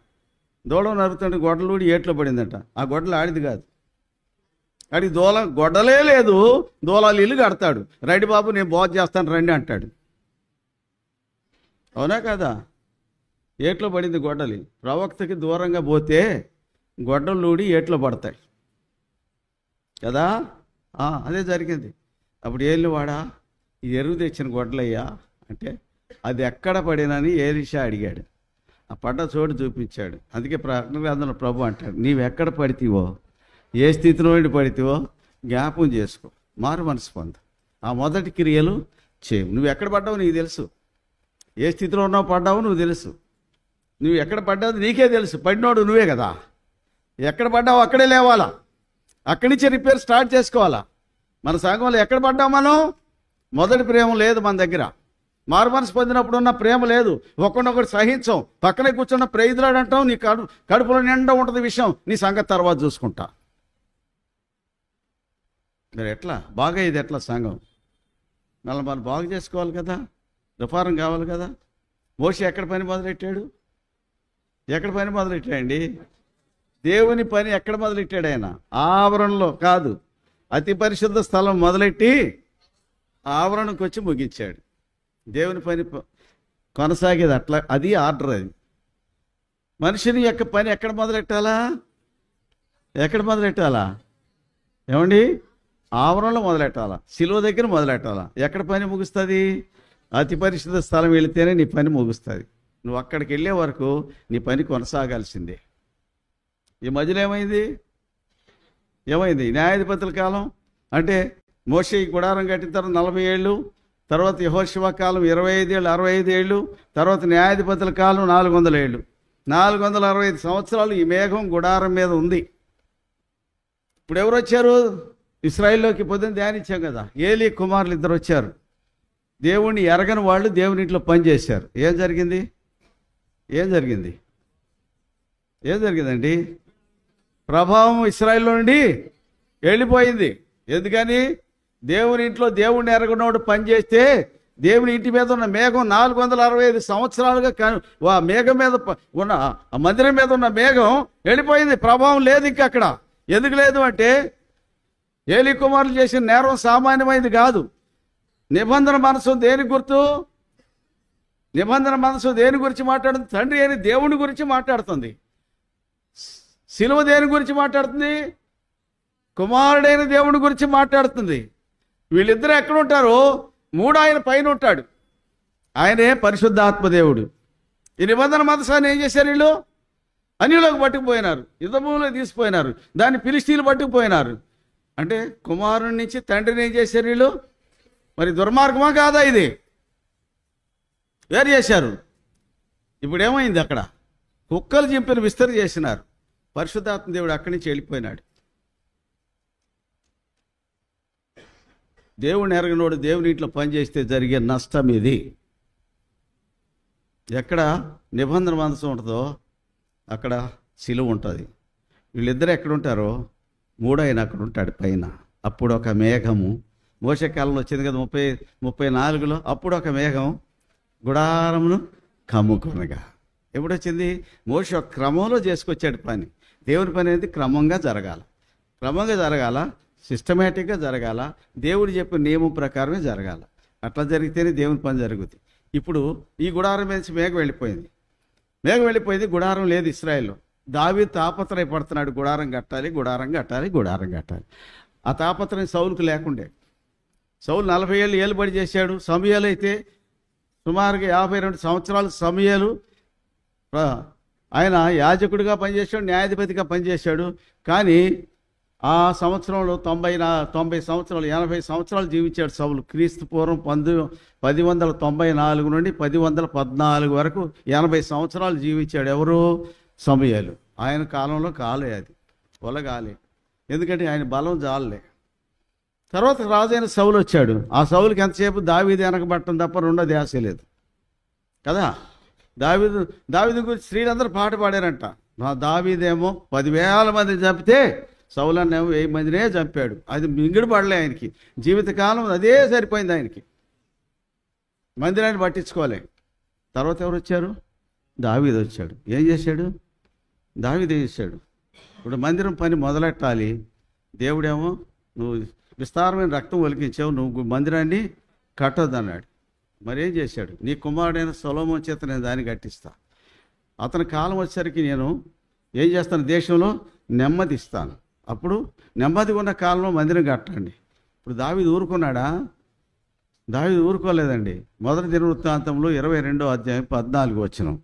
Speaker 1: దూలం నరుగుతుంటే గొడ్డలూడి ఏట్లో పడిందట. ఆ గొడ్డలు ఆడిది కాదు. ఆడికి గొడ్డలే లేదు, దూలాలు ఇల్లు కడతాడు. రైట్ బాబు నేను బాగు చేస్తాను రండి అంటాడు. అవునా కదా? ఏట్లో పడింది గొడ్డలి. ప్రవక్తకి దూరంగా పోతే గొడ్డలూడి ఏట్లో పడతాయి కదా. అదే జరిగింది. అప్పుడు వాడా ఈ ఎరువు తెచ్చిన గొడ్డలయ్యా అంటే, అది ఎక్కడ పడినని ఎలీషా అడిగాడు. ఆ పడ్డ చోటు చూపించాడు. అందుకే ప్రకటన గ్రంథంలో ప్రభు అంటాడు, నీవెక్కడ పడితేవో, ఏ స్థితిలో నుండి పడితేవో జ్ఞాపకం చేసుకో, మారు మనసు పొందు, ఆ మొదటి క్రియలు చేయవు. నువ్వు ఎక్కడ పడ్డావు నీకు తెలుసు. ఏ స్థితిలో ఉన్నావు పడ్డావు నువ్వు తెలుసు. నువ్వు ఎక్కడ పడ్డావు నీకే తెలుసు. పడినోడు నువ్వే కదా. ఎక్కడ పడ్డావు అక్కడే లేవాలా, అక్కడి నుంచే రిపేర్ స్టార్ట్ చేసుకోవాలా. మన సంఘంలో ఎక్కడ పడ్డావు మనం? మొదటి ప్రేమ లేదు మన దగ్గర. మారు మనసు పొందినప్పుడు ఉన్న ప్రేమ లేదు. ఒకరినొకటి సహించం. పక్కనే కూర్చున్న ప్రైజ్లాడు అంటాం. నీ కడుపులో నిండా ఉంటుంది విషయం. నీ సంగతి తర్వాత చూసుకుంటా. మరి ఎట్లా బాగా ఇది ఎట్లా సంఘం? మనం బాగు చేసుకోవాలి కదా, రిఫారం కావాలి కదా. మోషే ఎక్కడ పని మొదలెట్టాడు? మొదలెట్టాడండి? దేవుని పని ఎక్కడ మొదలెట్టాడు ఆయన? ఆవరణలో కాదు, అతి పరిశుద్ధ స్థలం మొదలెట్టి ఆవరణకు వచ్చి ముగించాడు. దేవుని పని కొనసాగేది అట్లా, అది ఆర్డర్. అది మనిషిని యొక్క పని ఎక్కడ మొదలెట్టాలా? ఎక్కడ మొదలెట్టాలా ఏమండి? ఆవరణలో మొదలెట్టాలా, శిలువ దగ్గర మొదలెట్టాలా. ఎక్కడ పని ముగుస్తుంది? అతి పరిశుద్ధ స్థలం వెళితేనే నీ పని ముగుస్తుంది. నువ్వు అక్కడికి వెళ్ళే వరకు నీ పని కొనసాగాల్సిందే. ఈ మధ్యలో ఏమైంది? న్యాయాధిపతుల కాలం అంటే మోషే గుడారం కట్టిన తర్వాత 40 ఏళ్ళు, తర్వాత యెహోషువ కాలం 25 ఏళ్ళు, 65 ఏళ్ళు, తర్వాత న్యాయాధిపతుల కాలం 400 ఏళ్ళు, 465 సంవత్సరాలు ఈ మేఘం గుడారం మీద ఉంది. ఇప్పుడు ఎవరు వచ్చారు ఇశ్రాయేల్లోకి? పొద్దున్న ధ్యానించాం కదా, ఏలీ కుమారులు 2 వచ్చారు. దేవుణ్ణి ఎరగని వాళ్ళు దేవుని ఇంట్లో పనిచేశారు. ఏం జరిగిందండి? ప్రభావం ఇశ్రాయేల్లో నుండి వెళ్ళిపోయింది. ఎందుకని? దేవుని ఇంట్లో దేవుణ్ణి ఎరగనోడు పనిచేస్తే దేవుని ఇంటి మీద ఉన్న మేఘం 465 సంవత్సరాలుగా మేఘం మీద ఉన్న ఆ మందిరం మీద ఉన్న మేఘం వెళ్ళిపోయింది. ప్రభావం లేదు ఇంకా అక్కడ. ఎందుకు లేదు అంటే ఏలీ కుమారులు చేసిన నేరం సామాన్యమైనది కాదు. నిబంధన మనసు దేని గుర్తు? నిబంధన మనసు దేని గురించి మాట్లాడుతుంది? తండ్రి అయిన దేవుని గురించి మాట్లాడుతుంది. శిలువ దేని గురించి మాట్లాడుతుంది? కుమారుడైన దేవుని గురించి మాట్లాడుతుంది. వీళ్ళిద్దరూ ఎక్కడ ఉంటారు? 3 ఆయన పైన ఉంటాడు. ఆయనే పరిశుద్ధాత్మదేవుడు. ఈ నిబంధన మనసాన్ని ఏం చేశారు? వీళ్ళు అన్యులకు పట్టుకుపోయినారు, యుద్ధభూమిలో తీసిపోయినారు, దాన్ని ఫిలిష్తీయులు పట్టుకుపోయినారు. అంటే కుమారుని నుంచి తండ్రిని ఏం చేశారు వీళ్ళు? మరి దుర్మార్గమా కాదా? ఇది వేరు చేశారు. ఇప్పుడు ఏమైంది? అక్కడ కుక్కలు చింపిన విస్తరి చేసినారు. పరిశుద్ధాత్మ దేవుడు అక్కడి నుంచి వెళ్ళిపోయినాడు. దేవుని ఎరగనోడు దేవుని ఇంట్లో పనిచేస్తే జరిగే నష్టం ఇది. ఎక్కడ నిబంధన మనసు ఉంటుందో అక్కడ శిలువ ఉంటుంది. వీళ్ళిద్దరు ఎక్కడ ఉంటారో 3 ఆయన అక్కడ ఉంటాడు పైన. అప్పుడు ఒక మేఘము, మోషే కాలంలో వచ్చింది కదా 34లో, అప్పుడు ఒక మేఘం గుడారమును కమ్ముకొనగా. ఎప్పుడు వచ్చింది? మోషే ఒక క్రమంలో చేసుకొచ్చాడు పని. దేవుని పని అనేది క్రమంగా జరగాల, సిస్టమేటిక్గా జరగాల, దేవుడు చెప్పిన నియమం ప్రకారమే జరగాల. అట్లా జరిగితేనే దేవుని పని జరుగుతుంది. ఇప్పుడు ఈ గుడారం మీద మేఘం వెళ్ళిపోయింది. గుడారం లేదు ఇశ్రాయేల్లో. దావీదు తాపత్రయపడుతున్నాడు, గుడారం కట్టాలి. ఆ తాపత్రయం సౌలుకు లేకుండే. సౌలు 40 ఏళ్ళు ఏలుబడి చేశాడు. సమూయేలు అయితే సుమారుగా 52 సంవత్సరాలు సమూయేలు ఆయన యాజకుడిగా పనిచేశాడు, న్యాయాధిపతిగా పనిచేశాడు. కానీ ఆ సంవత్సరంలో 90 సంవత్సరాలు 80 సంవత్సరాలు జీవించాడు సౌలు. క్రీస్తు పూర్వం 1094 నుండి 1014 వరకు 80 సంవత్సరాలు జీవించాడు. ఎవరు? సమూయేలు. ఆయన కాలంలో కాలే అది, పొలగాలే. ఎందుకంటే ఆయన బలం జాలలే. తర్వాత రాజైన సౌలు వచ్చాడు. ఆ సౌలుకి ఎంతసేపు దావీదు వెనకబట్టడం తప్ప రెండో ధ్యాస లేదు కదా. దావీదు గురించి స్త్రీలందరూ పాట పాడారంట. మా దావీదేమో 10,000 మందిని చంపితే సౌలన్నేమో 1000 మందినే చంపాడు. అది మింగిడి పడలే ఆయనకి. జీవితకాలం అదే సరిపోయింది ఆయనకి. మందిరాన్ని పట్టించుకోలే. తర్వాత ఎవరు వచ్చారు? దావీదు వచ్చాడు. ఏం చేశాడు? దావీదు చేశాడు. ఇప్పుడు మందిరం పని మొదలెట్టాలి. దేవుడేమో నువ్వు విస్తారమైన రక్తం ఒలికించావు, నువ్వు మందిరాన్ని కట్టొద్దన్నాడు. మరి ఏం చేశాడు? నీ కుమారుడైన సొలొమోను చేత నేను దాన్ని కట్టిస్తా. అతని కాలం వచ్చేసరికి నేను ఏం చేస్తాను? దేశంలో నెమ్మది ఇస్తాను. అప్పుడు నెమ్మది ఉన్న కాలంలో మందిరం కట్టండి. ఇప్పుడు దావీదు ఊరుకున్నాడా? దావీదు ఊరుకోలేదండి. మొదటి దినవృత్తాంతంలో 22వ అధ్యాయం 14 వచనం.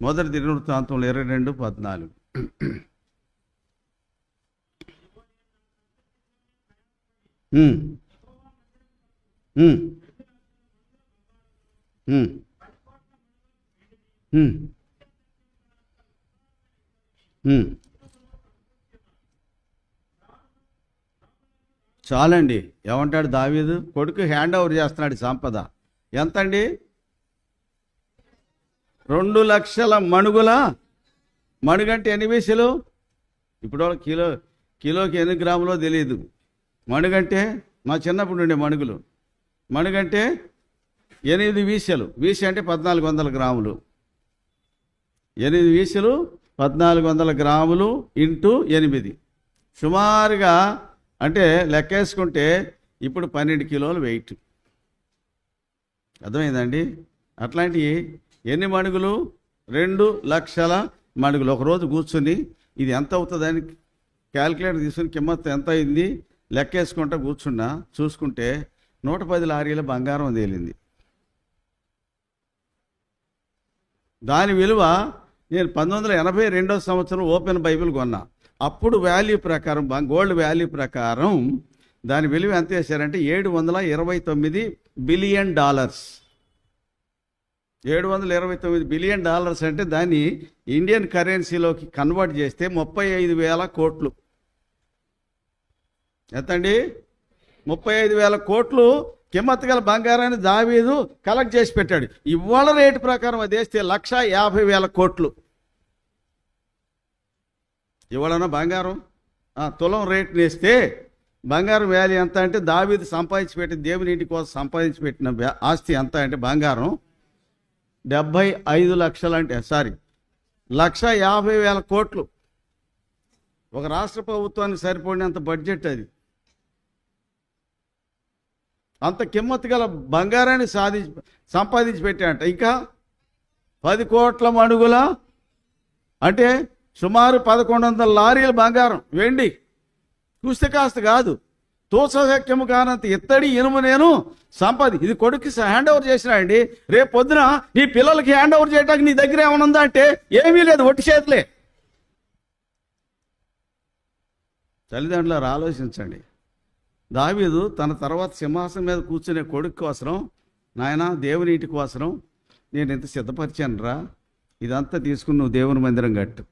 Speaker 1: మొదటి దినవృత్తాంతంలో 22:14. చాలండి. ఏమంటాడు దావీదు? కొడుకు హ్యాండ్ ఓవర్ చేస్తున్నాడు సంపద. ఎంతండి? 2 లక్షల మణుగుల. మణుగంటే ఎన్ని వీసలు? ఇప్పుడు కిలోకి ఎన్ని గ్రాములో తెలియదు. మణుగంటే మా చిన్నప్పుడు ఉండే మణుగులు. మణుగంటే 8 వీసలు. వీస అంటే 1400 గ్రాములు. 8 వీసలు 1400 గ్రాములు ఇంటూ 8. సుమారుగా అంటే లెక్కేసుకుంటే ఇప్పుడు 12 కిలోలు వెయిట్. అర్థమైందండి? అట్లాంటివి ఎన్ని మణుగులు? 2,00,000 మణుగులు. ఒకరోజు కూర్చుని ఇది ఎంత అవుతుందని క్యాల్కులేటర్ తీసుకుని కిమ్మత్ ఎంత అయింది లెక్కేసుకుంటా కూర్చున్నా. చూసుకుంటే 110 లారీల బంగారం తేలింది. దాని విలువ నేను 1982 సంవత్సరం ఓపెన్ బైబిల్ కొన్నా. అప్పుడు వాల్యూ ప్రకారం, గోల్డ్ వాల్యూ ప్రకారం దాని విలువ ఎంత చేశారంటే $729 బిలియన్. 729 బిలియన్ డాలర్స్ అంటే దాన్ని ఇండియన్ కరెన్సీలోకి కన్వర్ట్ చేస్తే 35,000 కోట్లు. ఎంతండి? 35,000 కోట్లు కిమ్మత్తు గల బంగారాన్ని దావీదు కలెక్ట్ చేసి పెట్టాడు. ఇవాళ రేటు ప్రకారం అది వేస్తే 1,50,000 కోట్లు. ఇవాళ బంగారం తులం రేటు వేస్తే బంగారం వాల్యూ ఎంత అంటే దావీదు సంపాదించి పెట్టిన, దేవుని ఇంటి కోసం సంపాదించి పెట్టిన ఆస్తి ఎంత అంటే బంగారం 75 లక్షలు, అంటే 1,50,000 కోట్లు. ఒక రాష్ట్ర ప్రభుత్వానికి సరిపడినంత బడ్జెట్ అది. అంత కిమ్మత్తు గల బంగారాన్ని సంపాదించి పెట్టాడంట. ఇంకా 10 కోట్ల మణుగుల అంటే సుమారు 1,100 లారీల బంగారం, వెండి. చూస్తే కాస్త కాదు, తోసశక్యము కానంత ఇత్తడి ఇనుము నేను ఇది కొడుక్కి హ్యాండ్ ఓవర్ చేసినాడండి. రేపు పొద్దున నీ పిల్లలకి హ్యాండ్ ఓవర్ చేయడానికి నీ దగ్గర ఏమైనా ఉందా అంటే ఏమీ లేదు, ఒట్టి చేతులే. తల్లిదండ్రులారు ఆలోచించండి. దావీదు తన తర్వాత సింహాసనం మీద కూర్చునే కొడుకు కోసం, నాయన దేవుని ఇంటి కోసం నేను ఎంత సిద్ధపరిచాను రా, ఇదంతా తీసుకుని నువ్వు దేవుని మందిరం కట్టు.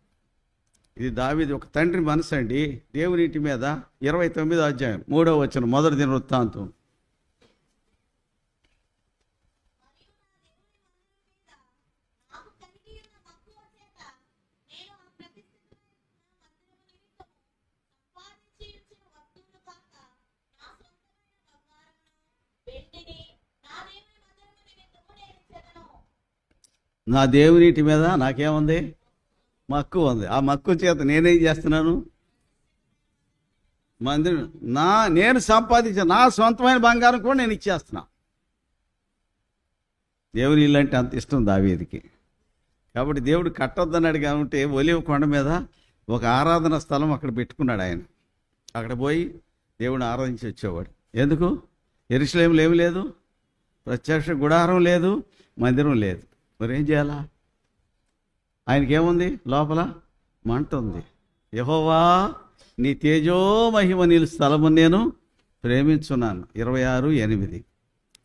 Speaker 1: ఇది దావీదు ఒక తండ్రి మనసు అండి. దేవుని ఇంటి మీద 29వ అధ్యాయం 3వ వచనం, మొదటి దినవృత్తాంతం. నా దేవునిటి మీద నాకేముంది? మక్కువ ఉంది. ఆ మక్కువ చేత నేనేం చేస్తున్నాను? మందిరం నేను సంపాదించిన నా సొంతమైన బంగారం కూడా నేను ఇచ్చేస్తున్నా. దేవుని ఇల్లు అంటే అంత ఇష్టం దావీదుకి. కాబట్టి దేవుడు కట్టొద్దన్నాడు కాబట్టి ఒలివ కొండ మీద ఒక ఆరాధన స్థలం అక్కడ పెట్టుకున్నాడు ఆయన. అక్కడ పోయి దేవుని ఆరాధించి వచ్చేవాడు. ఎందుకు? యెరూషలేములో ఏమి లేదు, ప్రత్యక్ష గుడారం లేదు, మందిరం లేదు. మరి ఏం చేయాలా? ఆయనకేముంది? లోపల మంట ఉంది. యెహోవా నీ తేజోమహిమ నీళ్ళు స్థలము నేను ప్రేమించున్నాను. 26:8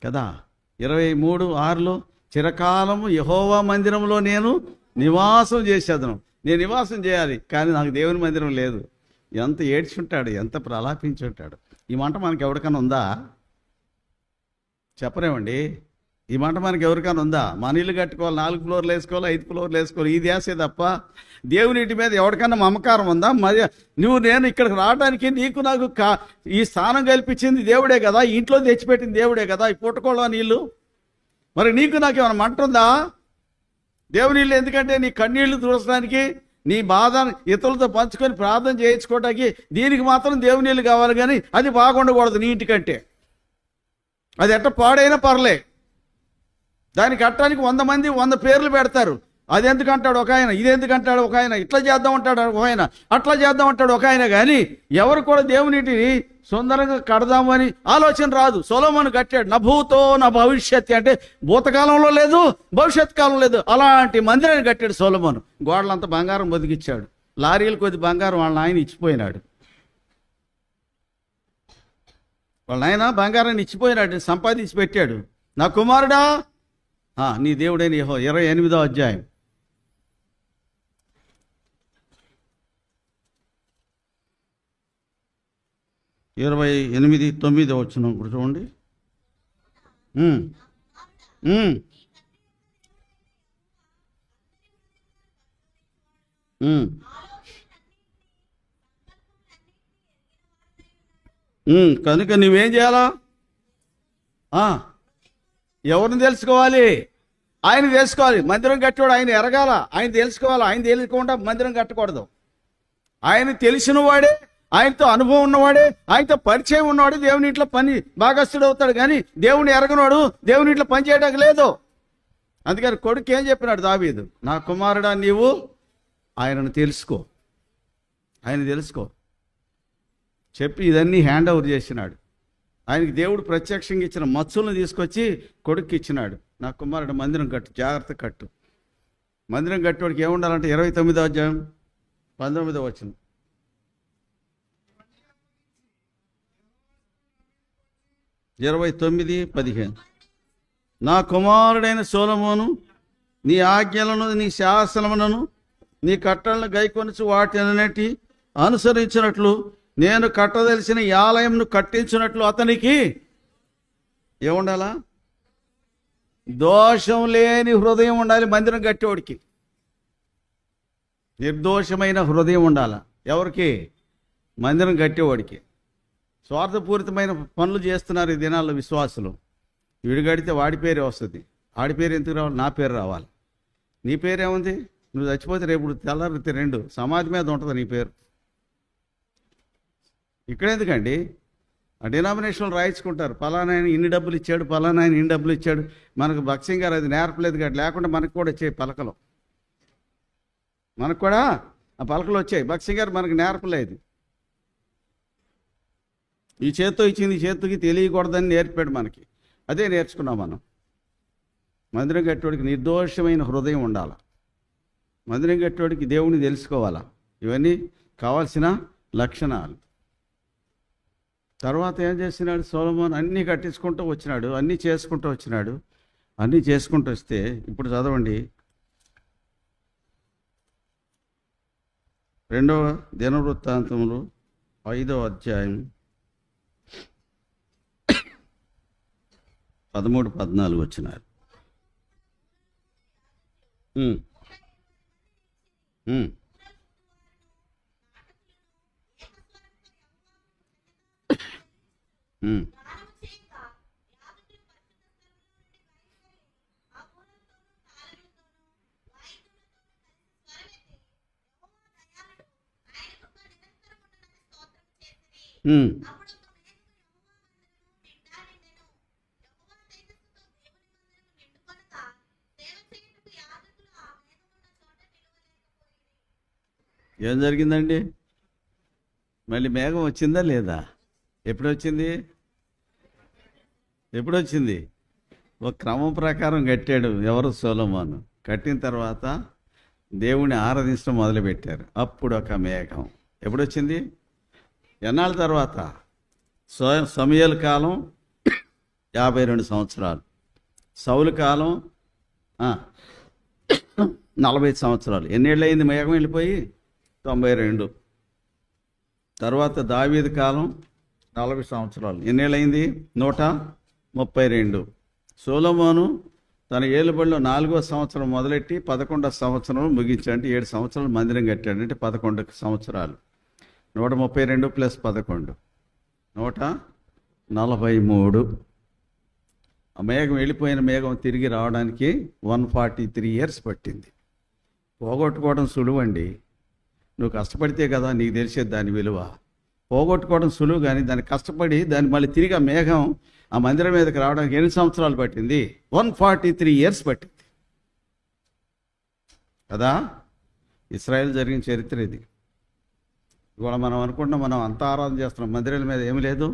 Speaker 1: కదా. 23:6 చిరకాలము యెహోవా మందిరంలో నేను నివాసం చేసేదను. నేను నివాసం చేయాలి, కానీ నాకు దేవుని మందిరం లేదు. ఎంత ఏడ్చుంటాడు, ఎంత ప్రలాపించుంటాడు. ఈ మాట మనకి ఎవరికైనా ఉందా? చెప్పరేమండి. ఈ మాట మనకి ఎవరికైనా ఉందా? మన ఇల్లు కట్టుకోవాలి, 4 ఫ్లోర్లు వేసుకోవాలి, 5 ఫ్లోర్లు వేసుకోవాలి, ఈ ధ్యాసే తప్ప దేవునిటి మీద ఎవరికైనా మమకారం ఉందా? మరి నేను ఇక్కడికి రావడానికి నాకు ఈ స్థానం కల్పించింది దేవుడే కదా, ఇంట్లో తెచ్చిపెట్టింది దేవుడే కదా, ఈ పుట్టకోళ్ళ నీళ్ళు. మరి నాకు ఏమైనా మంట ఉందా? దేవుని ఇల్లు ఎందుకంటే నీ కన్నీళ్లు తుడచడానికి, నీ బాధ ఇతరులతో పంచుకొని ప్రార్థన చేయించుకోవడానికి, దీనికి మాత్రం దేవుని ఇల్లు కావాలి. కానీ అది బాగుండకూడదు నీ ఇంటికంటే. అది ఎట్ట పాడైనా పర్లే, దాన్ని కట్టడానికి 100 మంది 100 పేర్లు పెడతారు. అది ఎందుకంటాడు ఒక ఆయన, ఇది ఎందుకంటాడు ఒక ఆయన, ఇట్లా చేద్దాం అంటాడు ఒక ఆయన, అట్లా చేద్దాం అంటాడు ఒక ఆయన. కానీ ఎవరు కూడా దేవునిటిని సుందరంగా కడదామని ఆలోచన రాదు. సొలొమోను కట్టాడు. నా భూతో నా భవిష్యత్ అంటే భూతకాలంలో లేదు, భవిష్యత్ కాలం లేదు, అలాంటి మందిరాన్ని కట్టాడు సొలొమోను. గోడలంతా బంగారం బతికిచ్చాడు. లారీలు కొద్ది బంగారం వాళ్ళ ఆయన ఇచ్చిపోయినాడు. వాళ్ళ ఆయన బంగారాన్ని ఇచ్చిపోయినాడు, సంపాదించి పెట్టాడు. నా కుమారుడా నీ దేవుడైన యెహోవా. 28వ అధ్యాయం 28:9 వచనం కూడా చూడండి. కనుక నువ్వేం చేయాలా? ఎవరిని తెలుసుకోవాలి? ఆయన తెలుసుకోవాలి. మందిరం కట్టేవాడు ఆయన ఎరగాల, ఆయన తెలుసుకోవాలి. ఆయన తెలుసుకోకుండా మందిరం కట్టకూడదు. ఆయన తెలిసిన వాడే ఆయనతో అనుభవం ఉన్నవాడే, ఆయనతో పరిచయం ఉన్నవాడే దేవుని ఇంట్లో పని భాగస్థుడు అవుతాడు. కానీ దేవుని ఎరగనవాడు దేవుని ఇంట్లో పని చేయడానికి లేదు. అందుకని కొడుకు ఏం చెప్పినాడు దావీదు, నా కుమారుడా నీవు ఆయనను తెలుసుకో, ఆయన తెలుసుకో చెప్పి ఇదన్నీ హ్యాండ్ ఓవర్ చేసినాడు. ఆయనకి దేవుడు ప్రత్యక్షంగా ఇచ్చిన మచ్చులను తీసుకొచ్చి కొడుక్కి ఇచ్చినాడు. నా కుమారుడు మందిరం కట్టు, జాగ్రత్త కట్టు. మందిరం కట్టేవాడికి ఏముండాలంటే 29వ అధ్యాయం 19వ వచనం. ఇరవై 19:15. నా కుమారుడైన సొలొమోను నీ ఆజ్ఞలను నీ శాసనములను నీ కట్టలను గైకొనుచు వాటినన్నిటి అనుసరించినట్లు నేను కట్టదలిసిన ఈ ఆలయంను కట్టించినట్లు అతనికి ఏముండాలా? దోషం లేని హృదయం ఉండాలి. మందిరం కట్టేవాడికి నిర్దోషమైన హృదయం ఉండాలి. ఎవరికి? మందిరం కట్టేవాడికి. స్వార్థపూరితమైన పనులు చేస్తున్నారు ఈ దినాల్లో విశ్వాసులు. వీడు కడితే వాడి పేరే వస్తుంది. వాడి పేరు ఎందుకు రావాలి? నా పేరు రావాలి. నీ పేరేముంది? నువ్వు చచ్చిపోతే రేపు తెల్లారితే 2 సమాధి మీద ఉంటుంది నీ పేరు. ఇక్కడెందుకండి? ఆ డినామినేషన్లు రాయించుకుంటారు, పలానా ఆయన ఇన్ని డబ్బులు ఇచ్చాడు, పలానా ఆయన ఇన్ని డబ్బులు ఇచ్చాడు. మనకు భక్సింగ్ గారు అది నేర్పలేదు కాబట్టి, లేకుండా మనకు కూడా వచ్చాయి పలకలు. మనకు కూడా ఆ పలకలు వచ్చాయి. భక్సింగ్ గారు మనకు నేర్పలేదు. ఈ చేత్తో ఇచ్చింది ఈ చేతికి తెలియకూడదని నేర్పాడు మనకి. అదే నేర్చుకున్నాం మనం. మందిరం కట్టేవాడికి నిర్దోషమైన హృదయం ఉండాలి. మందిరం కట్టేవాడికి దేవుని తెలుసుకోవాలా. ఇవన్నీ కావాల్సిన లక్షణాలు. తర్వాత ఏం చేసినాడు సొలొమోను? అన్నీ కట్టించుకుంటూ వచ్చినాడు, అన్నీ చేసుకుంటూ వచ్చినాడు. అన్నీ చేసుకుంటూ వస్తే ఇప్పుడు చదవండి 2వ దినవృత్తాంతములు 5వ అధ్యాయం 13-14 వచ్చినారు. ఏం జరిగిందండి? మళ్ళీ మేఘం వచ్చిందా లేదా? ఎప్పుడు వచ్చింది? ఒక క్రమం ప్రకారం కట్టాడు ఎవరు? సొలొమోను. కట్టిన తర్వాత దేవుని ఆరాధించడం మొదలుపెట్టారు. అప్పుడు ఒక మేఘం ఎప్పుడొచ్చింది? ఎన్నాళ్ళ తర్వాత? సమూయేలు కాలం 52 సంవత్సరాలు, సౌలు కాలం 40 సంవత్సరాలు. ఎన్నేళ్ళు అయింది మేఘం వెళ్ళిపోయి? 92. తర్వాత దావీదు కాలం 40 సంవత్సరాలు. ఎన్నేళ్ళయింది? 132. సొలొమోను తన ఏలుబడిలో 4వ సంవత్సరం మొదలెట్టి 11వ సంవత్సరం ముగించాడు. 7 సంవత్సరాలు మందిరం కట్టాడు. అంటే 11 సంవత్సరాలు. 132 + 11 143. ఆ మేఘం వెళ్ళిపోయిన మేఘం తిరిగి రావడానికి 143 years పట్టింది. పోగొట్టుకోవడం సులువండి. నువ్వు కష్టపడితే కదా నీకు తెలిసేది దాని విలువ. పోగొట్టుకోవడం సులువు, కానీ దాన్ని కష్టపడి దాన్ని మళ్ళీ తిరిగి ఆ మేఘం ఆ మందిరం మీదకి రావడానికి ఎన్ని సంవత్సరాలు పట్టింది? 143 years పట్టింది కదా. ఇశ్రాయేల్ జరిగిన చరిత్ర ఇది. ఇవాళ మనం అనుకుంటున్నాం మనం అంతా ఆరాధన చేస్తున్నాం, మందిరాల మీద ఏమి లేదు,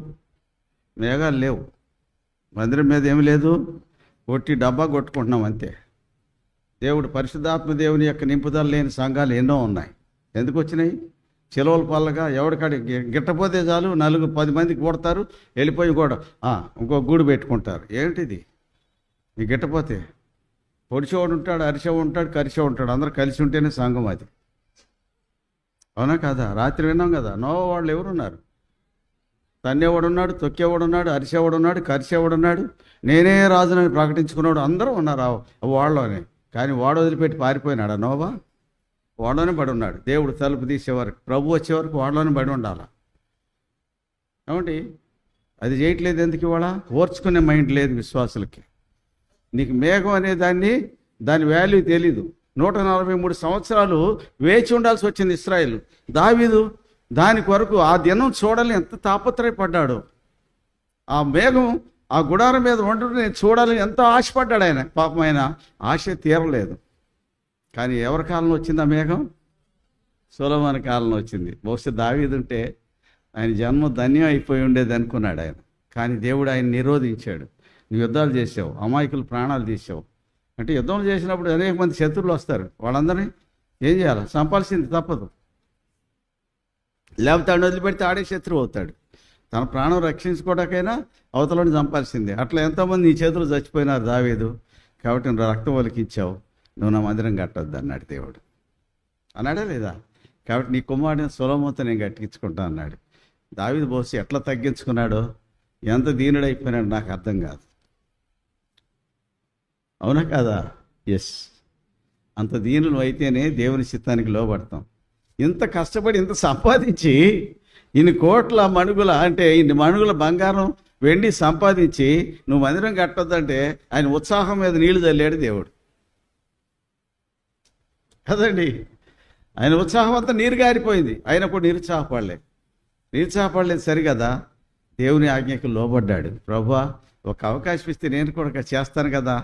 Speaker 1: మేఘాలు లేవు, మందిరం మీద ఏమి లేదు, ఒట్టి డబ్బా కొట్టుకుంటున్నాం అంతే. దేవుడు పరిశుద్ధాత్మ దేవుని యొక్క నింపుదల లేని సంఘాలు ఎన్నో ఉన్నాయి. ఎందుకు వచ్చినాయి? చిలవల పల్లగా ఎవడికాడి గిట్టపోతే చాలు 4-10 మందికి కొడతారు, వెళ్ళిపోయి కూడా ఇంకో గూడు పెట్టుకుంటారు. ఏమిటిది? ఈ గిట్టపోతే పొడిచేవాడు ఉంటాడు, అరిచేవాడు ఉంటాడు, కరిచేవాడు ఉంటాడు. అందరూ కలిసి ఉంటేనే సంఘం అది. అవునా కదా? రాత్రి విన్నాం కదా, నోవా వాళ్ళు ఎవరున్నారు? తన్నేవాడున్నాడు, తొక్కేవాడున్నాడు, అరిసేవాడున్నాడు, కరిసేవాడున్నాడు, నేనే రాజునని ప్రకటించుకున్నాడు. అందరూ ఉన్నారు వాళ్ళలోనే. కానీ వాడు వదిలిపెట్టి పారిపోయినాడు నోవా. వాడలోనే పడి ఉన్నాడు. దేవుడు తలుపు తీసేవారికి, ప్రభు వచ్చే వరకు వాడలోనే పడి ఉండాలి. ఏమండి? అది చేయట్లేదు. ఎందుకు? ఇవాళ ఓర్చుకునే మైండ్ లేదు విశ్వాసులకి. నీకు మేఘం అనే దాని వాల్యూ తెలీదు. 143 సంవత్సరాలు వేచి ఉండాల్సి వచ్చింది ఇశ్రాయేలు. దావీదు దాని కొరకు ఆ దినం చూడాలి ఎంత తాపత్రయపడ్డాడు. ఆ మేఘం ఆ గుడారం మీద ఉంటుంటే నేను చూడాలి ఎంతో ఆశపడ్డాడు ఆయన. పాపం ఆయన ఆశ తీరలేదు. కానీ ఎవరి కాలంలో వచ్చింది ఆ మేఘం? సొలొమోను కాలంలో వచ్చింది. బహుశా దావీదుంటే ఆయన జన్మ ధన్యం అయిపోయి ఉండేది అనుకున్నాడు ఆయన. కానీ దేవుడు ఆయన నిరోధించాడు. నువ్వు యుద్ధాలు చేసావు, అమాయకులు ప్రాణాలు తీసావు అంటే యుద్ధం చేసినప్పుడు అనేక మంది శత్రువులు వస్తారు. వాళ్ళందరినీ ఏం చేయాలి? చంపాల్సింది తప్పదు. లేకపోతే ఆడిని వదిలిపెడితే ఆడే శత్రువు అవుతాడు. తన ప్రాణం రక్షించుకోవడానికైనా అవతలని చంపాల్సిందే. అట్లా ఎంతోమంది నీ చేతులు చచ్చిపోయినారు దావీదు. కాబట్టి నువ్వు రక్తం ఒలికించావు, నువ్వు నా మందిరం కట్టొద్దు అన్నాడు దేవుడు. అన్నాడా లేదా? కాబట్టి నీ కుమారుడిని సొలొమోనుతో నేను కట్టించుకుంటా అన్నాడు. దావీదు బహుశా ఎట్లా తగ్గించుకున్నాడో, ఎంత దీనుడైపోయినాడు నాకు అర్థం కాదు. అవునా కాదా? ఎస్, అంత దీనులు అయితేనే దేవుని చిత్తానికి లోబడతాం. ఇంత కష్టపడి ఇంత సంపాదించి ఇన్ని కోట్ల మణుగుల అంటే ఇన్ని మణుగుల బంగారం వెండి సంపాదించి నువ్వు మందిరం కట్టొద్దంటే ఆయన ఉత్సాహం మీద నీళ్లు చల్లాడు దేవుడు కదండి. ఆయన ఉత్సాహం అంతా నీరు గారిపోయింది. అయినప్పుడు నిరుత్సాహపడలేదు సరికదా. దేవుని ఆజ్ఞకు లోబడ్డాడు. ప్రభువా ఒక అవకాశం ఇస్తే నేను కూడా చేస్తాను కదా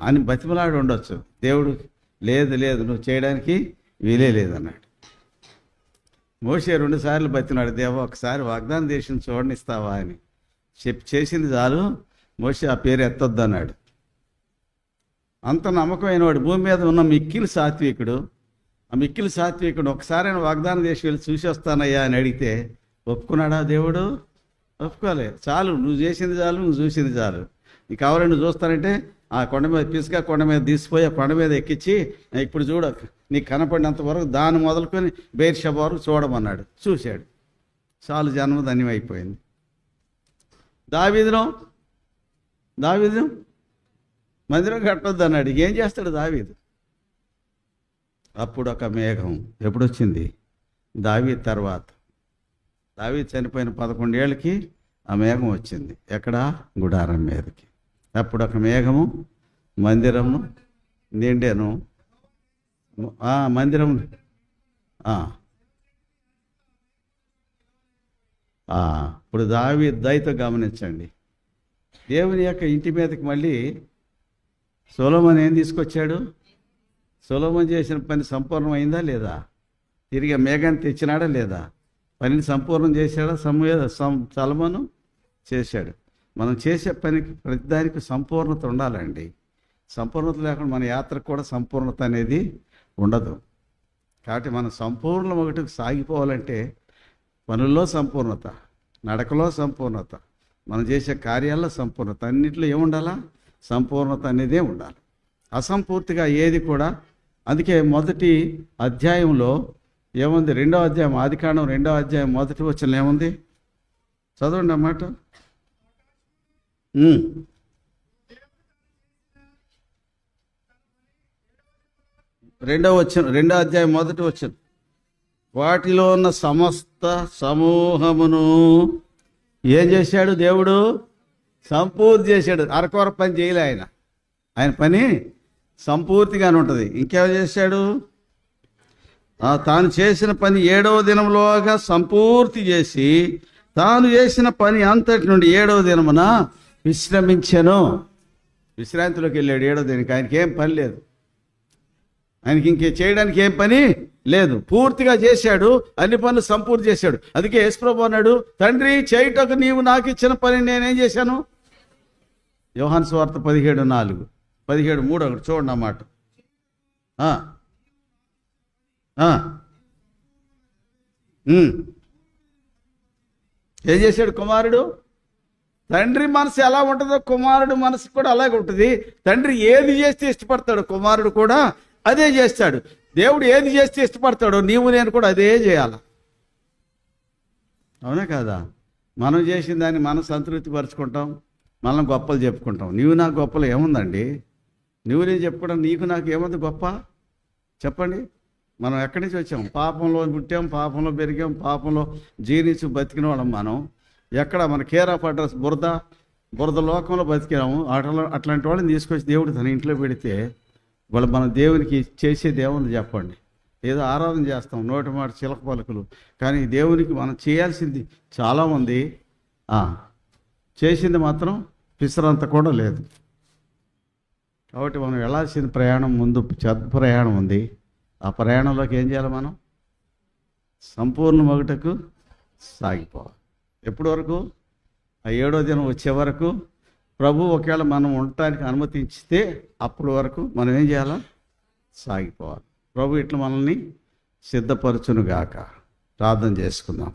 Speaker 1: అని బతిమలాడు ఉండొచ్చు. దేవుడు లేదు నువ్వు చేయడానికి వీలే లేదన్నాడు. మోషే 2 సార్లు బతిమలాడు, దేవా ఒకసారి వాగ్దాన దేశం చూడనిస్తావా అని చేసింది చాలు. మోషే ఆ పేరు ఎత్తొద్దు అన్నాడు. అంత నమ్మకమైన వాడు భూమి మీద ఉన్న మిక్కిలి సాత్వికుడు. ఆ మిక్కిలి సాత్వికుడు ఒకసారి వాగ్దాన దేశం వెళ్ళి చూసి వస్తానయ్యా అని అడిగితే ఒప్పుకున్నాడా దేవుడు? ఒప్పుకోలే. చాలు, నువ్వు చేసింది చాలు, నువ్వు చూసింది చాలు. నీకు కావాలని నువ్వు చూస్తానంటే ఆ కొండ మీద పిసుగా కొండ మీద తీసిపోయి ఆ కొండ మీద ఎక్కించి ఇప్పుడు చూడ నీకు కనపడినంత వరకు దాన్ని మొదలుకొని బెయేర్షెబా వరకు చూడమన్నాడు. చూశాడు. చాలు, జన్మ ధన్యమైపోయింది. దావీదు మందిరం కట్టొద్దు అన్నాడు. ఏం చేస్తాడు దావీదు? అప్పుడు ఒక మేఘం ఎప్పుడొచ్చింది? దావీదు తర్వాత. దావీదు చనిపోయిన 11 ఏళ్ళకి ఆ మేఘం వచ్చింది. ఎక్కడ? గుడారం మీదకి. అప్పుడు ఒక మేఘము మందిరము నిండాను. మందిరం ఇప్పుడు దావీదు దయతో గమనించండి. దేవుని యొక్క ఇంటి మీదకి మళ్ళీ సొలొమోను ఏం తీసుకొచ్చాడు? సొలొమోను చేసిన పని సంపూర్ణమైందా లేదా? తిరిగి మేఘాన్ని తెచ్చినాడా లేదా? పనిని సంపూర్ణం చేశాడా? సొలొమోను చేశాడు. మనం చేసే పనికి ప్రతిదానికి సంపూర్ణత ఉండాలండి. సంపూర్ణత లేకుండా మన యాత్రకు కూడా సంపూర్ణత అనేది ఉండదు. కాబట్టి మనం సంపూర్ణ ఒకటికి సాగిపోవాలంటే పనుల్లో సంపూర్ణత, నడకలో సంపూర్ణత, మనం చేసే కార్యాల్లో సంపూర్ణత, అన్నింటిలో ఏముండాలా? సంపూర్ణత అనేదే ఉండాలి. అసంపూర్తిగా ఏది కూడా. అందుకే మొదటి అధ్యాయంలో ఏముంది? 2వ అధ్యాయం, ఆదికాండం 2వ అధ్యాయం 1వ వచనం ఏముంది? చదవండి అన్నమాట. 2వ అధ్యాయం 1వ వచనం. వాటిలో ఉన్న సమస్త సమూహమును ఏం చేశాడు దేవుడు? సంపూర్తి చేశాడు. అరకొర పని చేయలే ఆయన పని సంపూర్తిగానే ఉంటుంది. ఇంకేం చేశాడు? తాను చేసిన పని 7వ దినంలోగా సంపూర్తి చేసి తాను చేసిన పని అంతటి నుండి 7వ దినమున విశ్రమించెను. విశ్రాంతిలోకి వెళ్ళాడు 7వ దినానికి. ఆయనకి ఏం పని లేదు. ఆయనకి ఇంకే చేయడానికి ఏం పని లేదు. పూర్తిగా చేశాడు, అన్ని పనులు సంపూర్తి చేశాడు. అందుకే యేసుప్రభువు అన్నాడు, తండ్రి చేయుటకు నీవు నాకు ఇచ్చిన పని నేనేం చేశాను? యోహాను సువార్త 17:4, 17:3 ఒకటి చూడండి అన్నమాట. ఏం చేశాడు కుమారుడు? తండ్రి మనసు ఎలా ఉంటుందో కుమారుడు మనసు కూడా అలాగే ఉంటుంది. తండ్రి ఏది చేస్తే ఇష్టపడతాడో కుమారుడు కూడా అదే చేస్తాడు. దేవుడు ఏది చేస్తే ఇష్టపడతాడో నీవు నేను కూడా అదే చేయాలి. అవునా కాదా? మనం చేసిన దాన్ని మనం సంతృప్తి పరుచుకుంటాం, మనం గొప్పలు చెప్పుకుంటాం. నీవు నాకు గొప్పలు ఏముందండి? నువ్వు నేను చెప్పుకోవడం నీకు నాకు ఏముంది గొప్ప? చెప్పండి. మనం ఎక్కడి నుంచి వచ్చాం? పాపంలో పుట్టాం, పాపంలో పెరిగాం, పాపంలో జీర్ణించి బతికిన వాళ్ళం మనం. ఎక్కడ మన కేర్ ఆఫ్ అడ్రస్ బురద లోకంలో బతికాము. అట్లాంటి వాళ్ళని తీసుకొచ్చి దేవుడు తన ఇంట్లో పెడితే వాళ్ళు మన దేవునికి చేసేది ఏముంది చెప్పండి? ఏదో ఆరాధన చేస్తాం, నోటి మాట చిలక పలుకులు, కానీ దేవునికి మనం చేయాల్సింది చాలా ఉంది, చేసింది మాత్రం పిసరంత కూడా లేదు. కాబట్టి మనం వెళ్ళాల్సిన ప్రయాణం ముందు చెడ్డ ప్రయాణం ఉంది. ఆ ప్రయాణంలోకి ఏం చేయాలి? మనం సంపూర్ణ మగుటకు సాగిపోవాలి. ఎప్పటి వరకు? ఆ 7వ దినం వచ్చే వరకు. ప్రభు ఒకవేళ మనం ఉండటానికి అనుమతించితే అప్పటి వరకు మనం ఏం చేయాలా? సాగిపోవాలి. ప్రభు ఇట్లా మనల్ని సిద్ధపరచునుగాక. ప్రార్థన చేసుకుందాం.